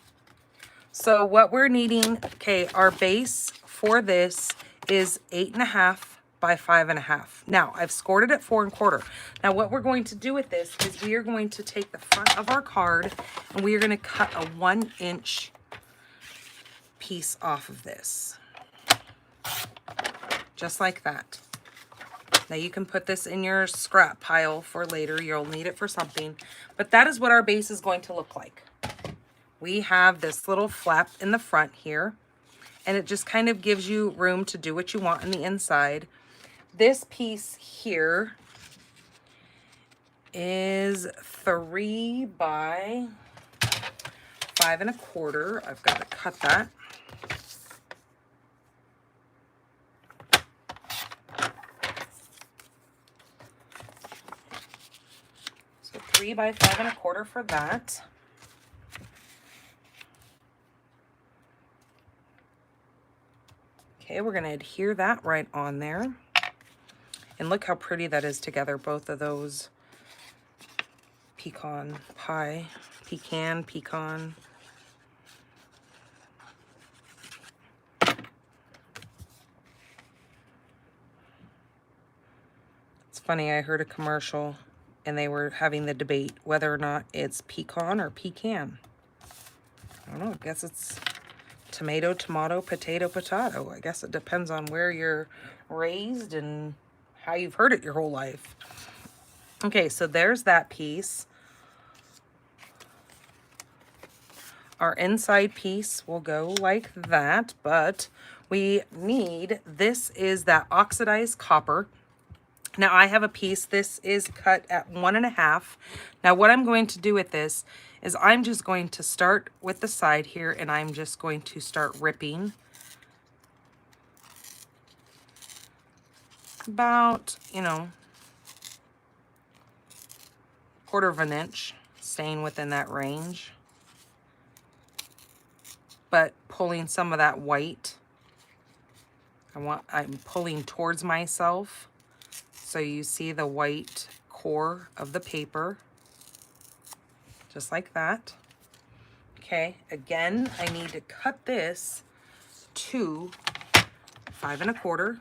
So what we're needing, okay, our base for this is 8.5 by 5.5. Now, I've scored it at 4.25. Now, what we're going to do with this is we are going to take the front of our card and we are going to cut a 1-inch piece off of this. Just like that. Now, you can put this in your scrap pile for later. You'll need it for something. But that is what our base is going to look like. We have this little flap in the front here, and it just kind of gives you room to do what you want on the inside. This piece here is 3 by 5.25. I've got to cut that. So 3 by 5.25 for that. Okay, we're going to adhere that right on there. And look how pretty that is together, both of those pecan. It's funny, I heard a commercial and they were having the debate whether or not it's pecan or pecan. I don't know, I guess it's tomato, potato. I guess it depends on where you're raised and how you've heard it your whole life. Okay, so there's that piece. Our inside piece will go like that, but we need, this is that oxidized copper. Now I have a piece, this is cut at 1.5. Now what I'm going to do with this is I'm just going to start with the side here and I'm just going to start ripping about, you know, 1/4 inch, staying within that range, but pulling some of that white. I'm pulling towards myself so you see the white core of the paper. Just like that. Okay, again, I need to cut this to 5.25.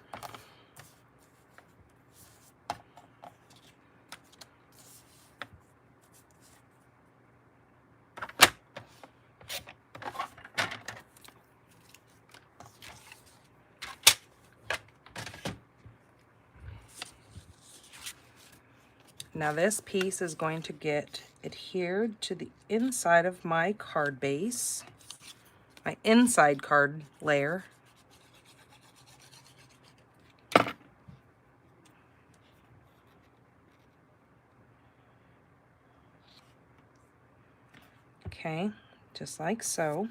Now this piece is going to get adhered to the inside of my card base, my inside card layer. Okay, just like so.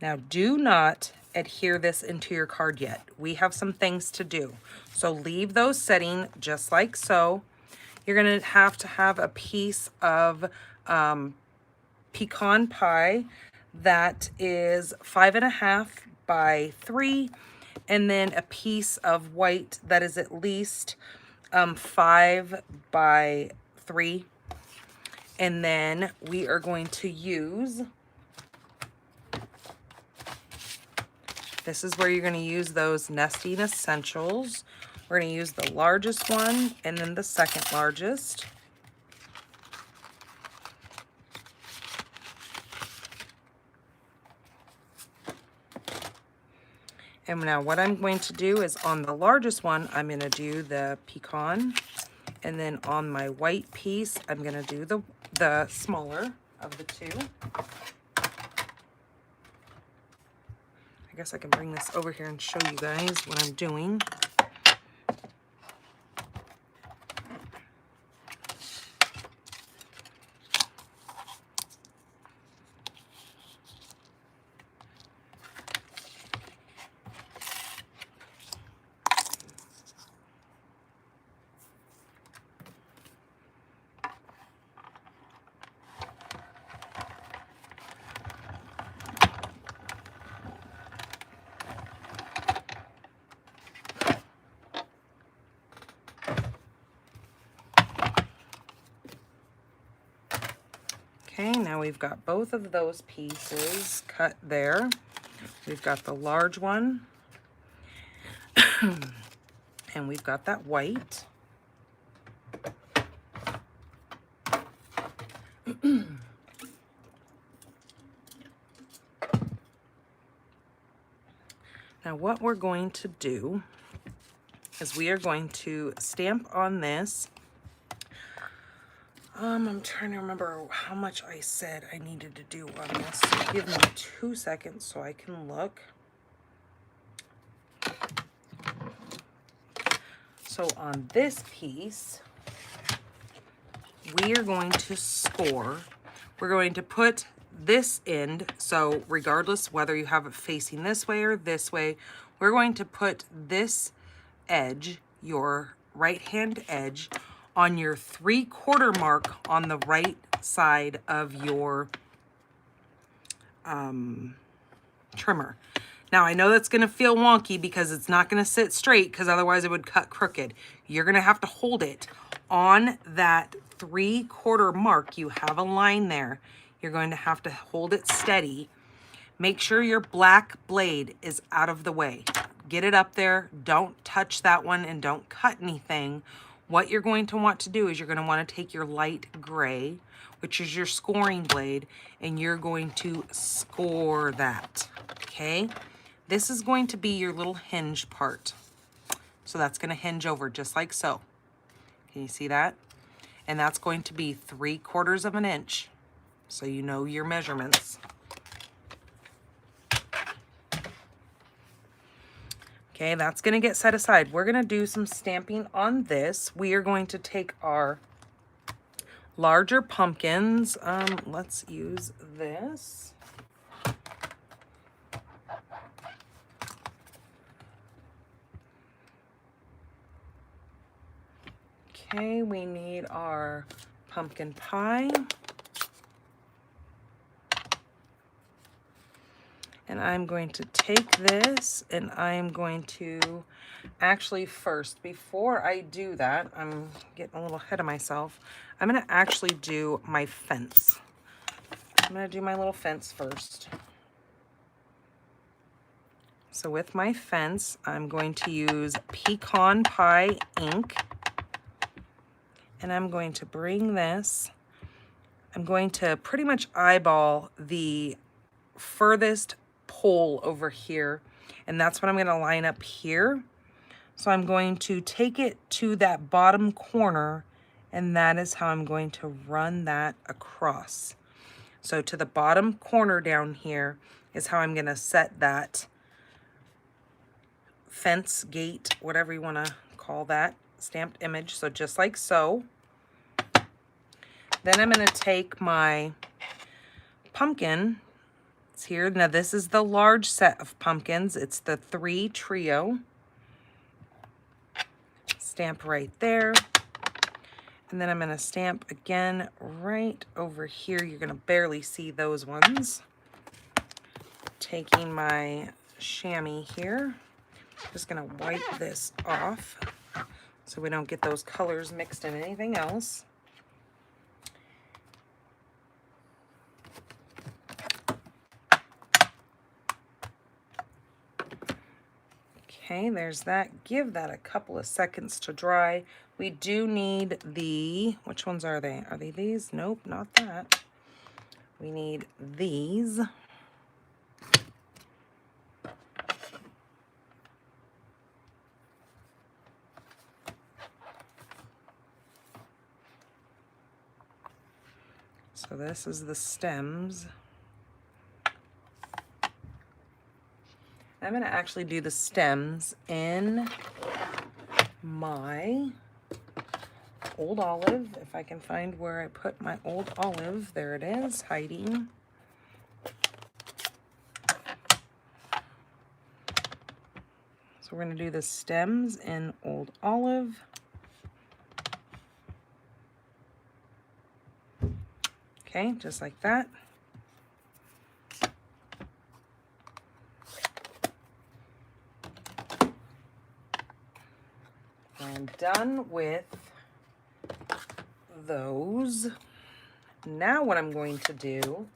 Now do not adhere this into your card yet. We have some things to do. So leave those setting just like so. You're gonna have to have a piece of pecan pie that is 5.5 by 3, and then a piece of white that is at least 5 by 3. And then we are going to use, this is where you're going to use those nesting essentials. We're going to use the largest one and then the second largest. And now what I'm going to do is on the largest one, I'm going to do the pecan. And then on my white piece, I'm going to do the smaller of the two. I guess I can bring this over here and show you guys what I'm doing. Okay, now we've got both of those pieces cut there. We've got the large one, and we've got that white. Now what we're going to do is we are going to stamp on this. I'm trying to remember how much I said I needed to do on this. So give me 2 seconds so I can look. So on this piece, we are going to score. We're going to put this end, so regardless whether you have it facing this way or this way, we're going to put this edge, your right hand edge, on your 3/4 mark on the right side of your trimmer. Now I know that's going to feel wonky because it's not going to sit straight, because otherwise it would cut crooked. You're going to have to hold it on that 3/4 mark. You have a line there. You're going to have to hold it steady. Make sure your black blade is out of the way. Get it up there. Don't touch that one and don't cut anything. What you're going to want to do is you're going to want to take your light gray, which is your scoring blade, and you're going to score that, okay? This is going to be your little hinge part. So that's going to hinge over just like so. Can you see that? And that's going to be 3/4 of an inch. So you know your measurements. Okay, that's going to get set aside. We're going to do some stamping on this. We are going to take our larger pumpkins. Let's use this. Okay, we need our pumpkin pie. And I'm going to take this and I'm going to actually first, before I do that, I'm getting a little ahead of myself. I'm going to actually do my fence. I'm going to do my little fence first. So with my fence, I'm going to use pecan pie ink. And I'm going to bring this. I'm going to pretty much eyeball the furthest pole over here, and that's what I'm going to line up here. So I'm going to take it to that bottom corner, and that is how I'm going to run that across. So to the bottom corner down here is how I'm going to set that fence, gate, whatever you want to call that, stamped image. So just like so. Then I'm going to take my pumpkin. It's here. Now this is the large set of pumpkins. It's the 3 trio. Stamp right there. And then I'm going to stamp again right over here. You're going to barely see those ones. Taking my chamois here. Just going to wipe this off so we don't get those colors mixed in anything else. Okay, there's that. Give that a couple of seconds to dry. We do need the, which ones are they? Are they these? Nope, not that. We need these. So this is the stems. I'm going to actually do the stems in my old olive. If I can find where I put my old olive. There it is, hiding. So we're going to do the stems in old olive. Okay, just like that. I'm done with those. Now what I'm going to do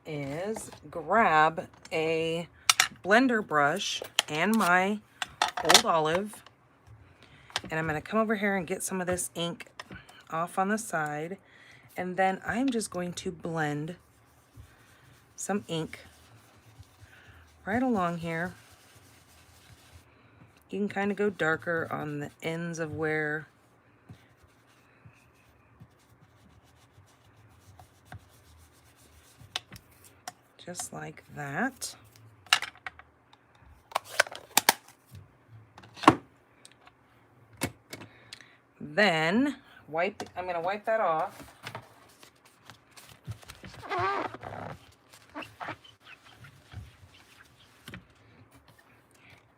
is grab a blender brush and my old olive, and I'm going to come over here and get some of this ink off on the side, and then I'm just going to blend some ink right along here. You can kind of go darker on the ends of where just like that. Then I'm going to wipe that off.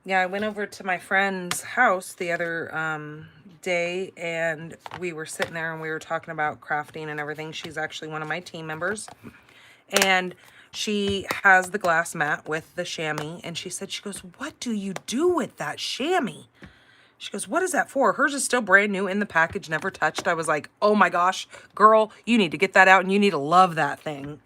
Yeah, I went over to my friend's house the other day, and we were sitting there and we were talking about crafting and everything. She's actually one of my team members, and she has the glass mat with the chamois, and she goes, "What do you do with that chamois?" She goes, "What is that for?" Hers is still brand new in the package, never touched. I was like, "Oh my gosh, girl, you need to get that out and you need to love that thing."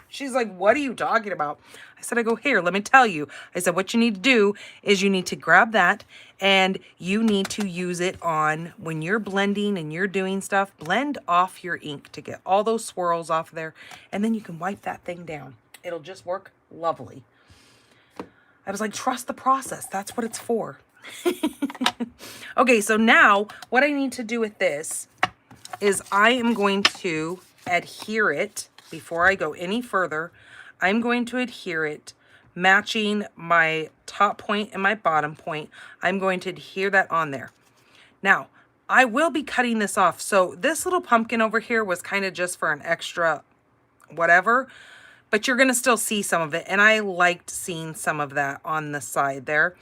She's like, "What are you talking about?" I said, "Here, let me tell you." I said, "What you need to do is you need to grab that and you need to use it on when you're blending and you're doing stuff. Blend off your ink to get all those swirls off there, and then you can wipe that thing down. It'll just work lovely." I was like, "Trust the process. That's what it's for." Okay, so now what I need to do with this is I am going to adhere it before I go any further. I'm going to adhere it, matching my top point and my bottom point. I'm going to adhere that on there. Now, I will be cutting this off. So this little pumpkin over here was kind of just for an extra whatever, but you're going to still see some of it. And I liked seeing some of that on the side there.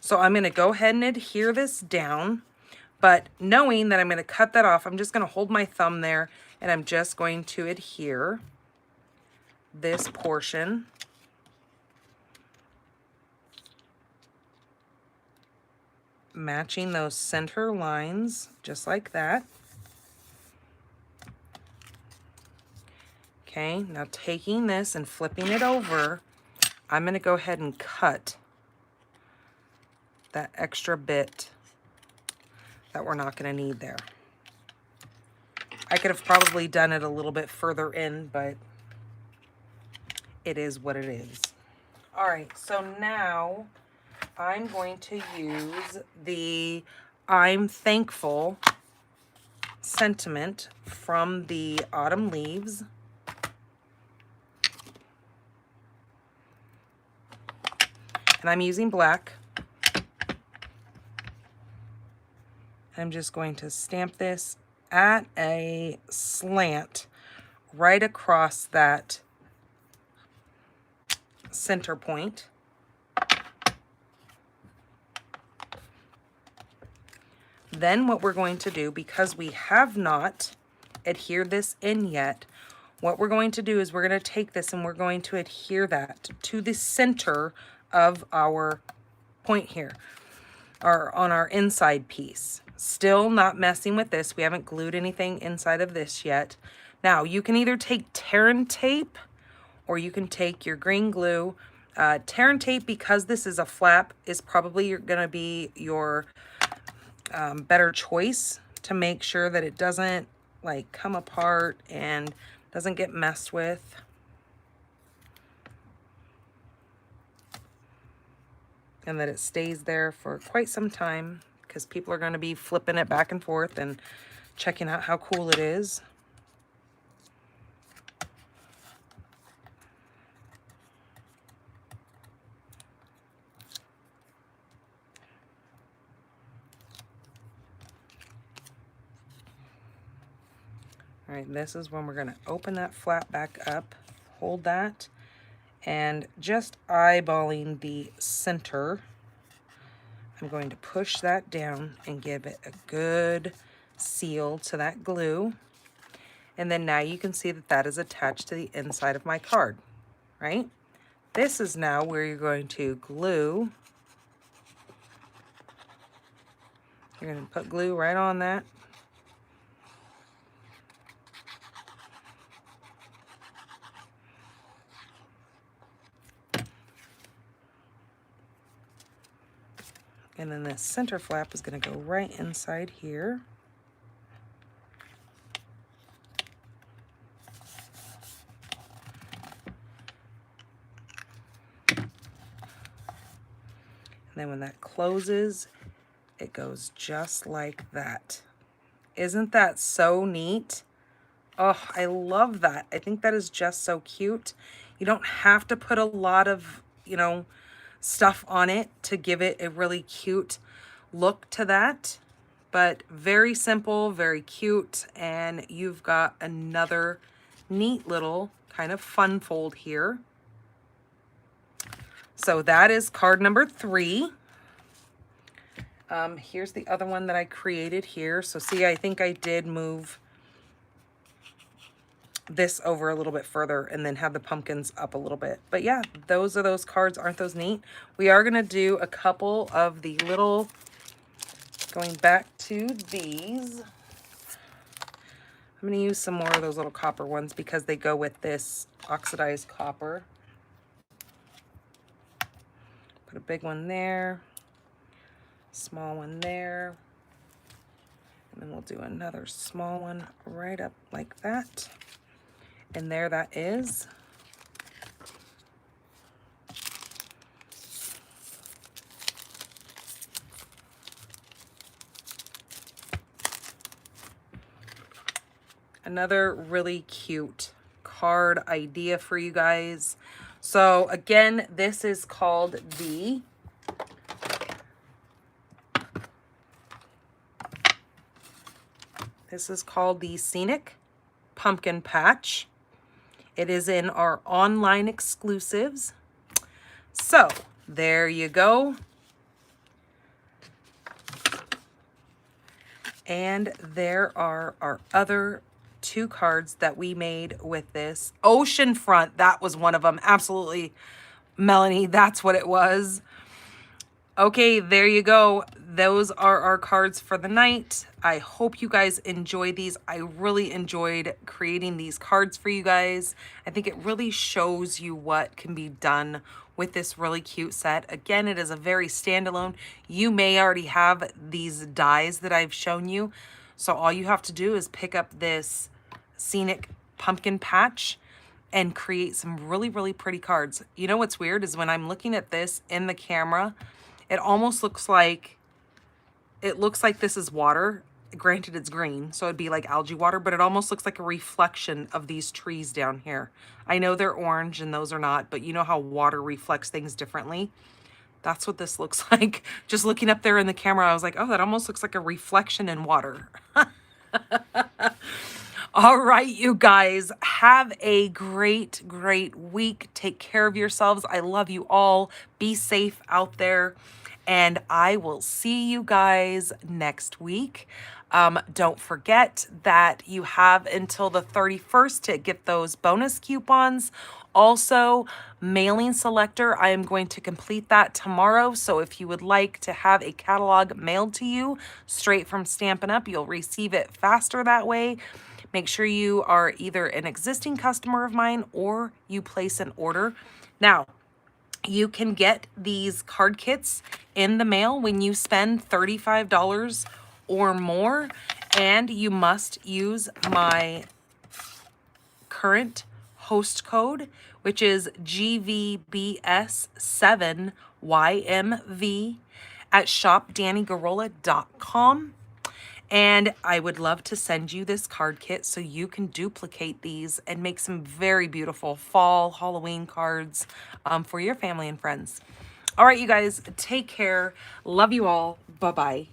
So I'm going to go ahead and adhere this down, but knowing that I'm going to cut that off, I'm just going to hold my thumb there and I'm just going to adhere this portion. Matching those center lines just like that. Okay, now taking this and flipping it over, I'm going to go ahead and cut that extra bit that we're not going to need there. I could have probably done it a little bit further in, but it is what it is. All right, so now I'm going to use the "I'm Thankful" sentiment from the autumn leaves. And I'm using black. I'm just going to stamp this at a slant right across that center point. Then what we're going to do, because we have not adhered this in yet, what we're going to do is we're going to take this and we're going to adhere that to the center of our point here, or on our inside piece. Still not messing with this. We haven't glued anything inside of this yet. Now, you can either take tear and tape or you can take your green glue. Tear and tape, because this is a flap, is probably going to be your better choice to make sure that it doesn't like come apart and doesn't get messed with. And that it stays there for quite some time, because people are going to be flipping it back and forth and checking out how cool it is. All right, this is when we're going to open that flap back up, hold that, and just eyeballing the center, I'm going to push that down and give it a good seal to that glue. And then now you can see that that is attached to the inside of my card, right? This is now where you're going to glue. You're going to put glue right on that. And then this center flap is going to go right inside here. And then when that closes, it goes just like that. Isn't that so neat? Oh, I love that. I think that is just so cute. You don't have to put a lot of, you know, stuff on it to give it a really cute look to that, but very simple, very cute. And you've got another neat little kind of fun fold here. So that is card number 3. Here's the other one that I created here. So see, I think I did move this over a little bit further and then have the pumpkins up a little bit. But yeah, those are those cards. Aren't those neat? We are going to do a couple of the little, going back to these. I'm going to use some more of those little copper ones because they go with this oxidized copper. Put a big one there, small one there, and then we'll do another small one right up like that. And there that is. Another really cute card idea for you guys. So again, this is called the Scenic Pumpkin Patch. It is in our online exclusives. So there you go. And there are our other 2 cards that we made with this. Oceanfront, that was one of them. Absolutely, Melanie, that's what it was. Okay, there you go. Those are our cards for the night. I hope you guys enjoy these. I really enjoyed creating these cards for you guys. I think it really shows you what can be done with this really cute set. Again, it is a very standalone. You may already have these dies that I've shown you. So all you have to do is pick up this Scenic Pumpkin Patch and create some really, really pretty cards. You know what's weird is when I'm looking at this in the camera, it almost looks like, this is water. Granted, it's green, so it'd be like algae water, but it almost looks like a reflection of these trees down here. I know they're orange and those are not, but you know how water reflects things differently? That's what this looks like. Just looking up there in the camera, I was like, oh, that almost looks like a reflection in water. All right, you guys, have a great, great week. Take care of yourselves. I love you all. Be safe out there. And I will see you guys next week. Don't forget that you have until the 31st to get those bonus coupons. Also, mailing selector, I am going to complete that tomorrow. So if you would like to have a catalog mailed to you straight from Stampin' Up, you'll receive it faster that way. Make sure you are either an existing customer of mine or you place an order. Now, you can get these card kits in the mail when you spend $35 or more, and you must use my current host code, which is GVBS7YMV at shopdannygarola.com. And I would love to send you this card kit so you can duplicate these and make some very beautiful fall Halloween cards for your family and friends. All right, you guys, take care. Love you all. Bye-bye.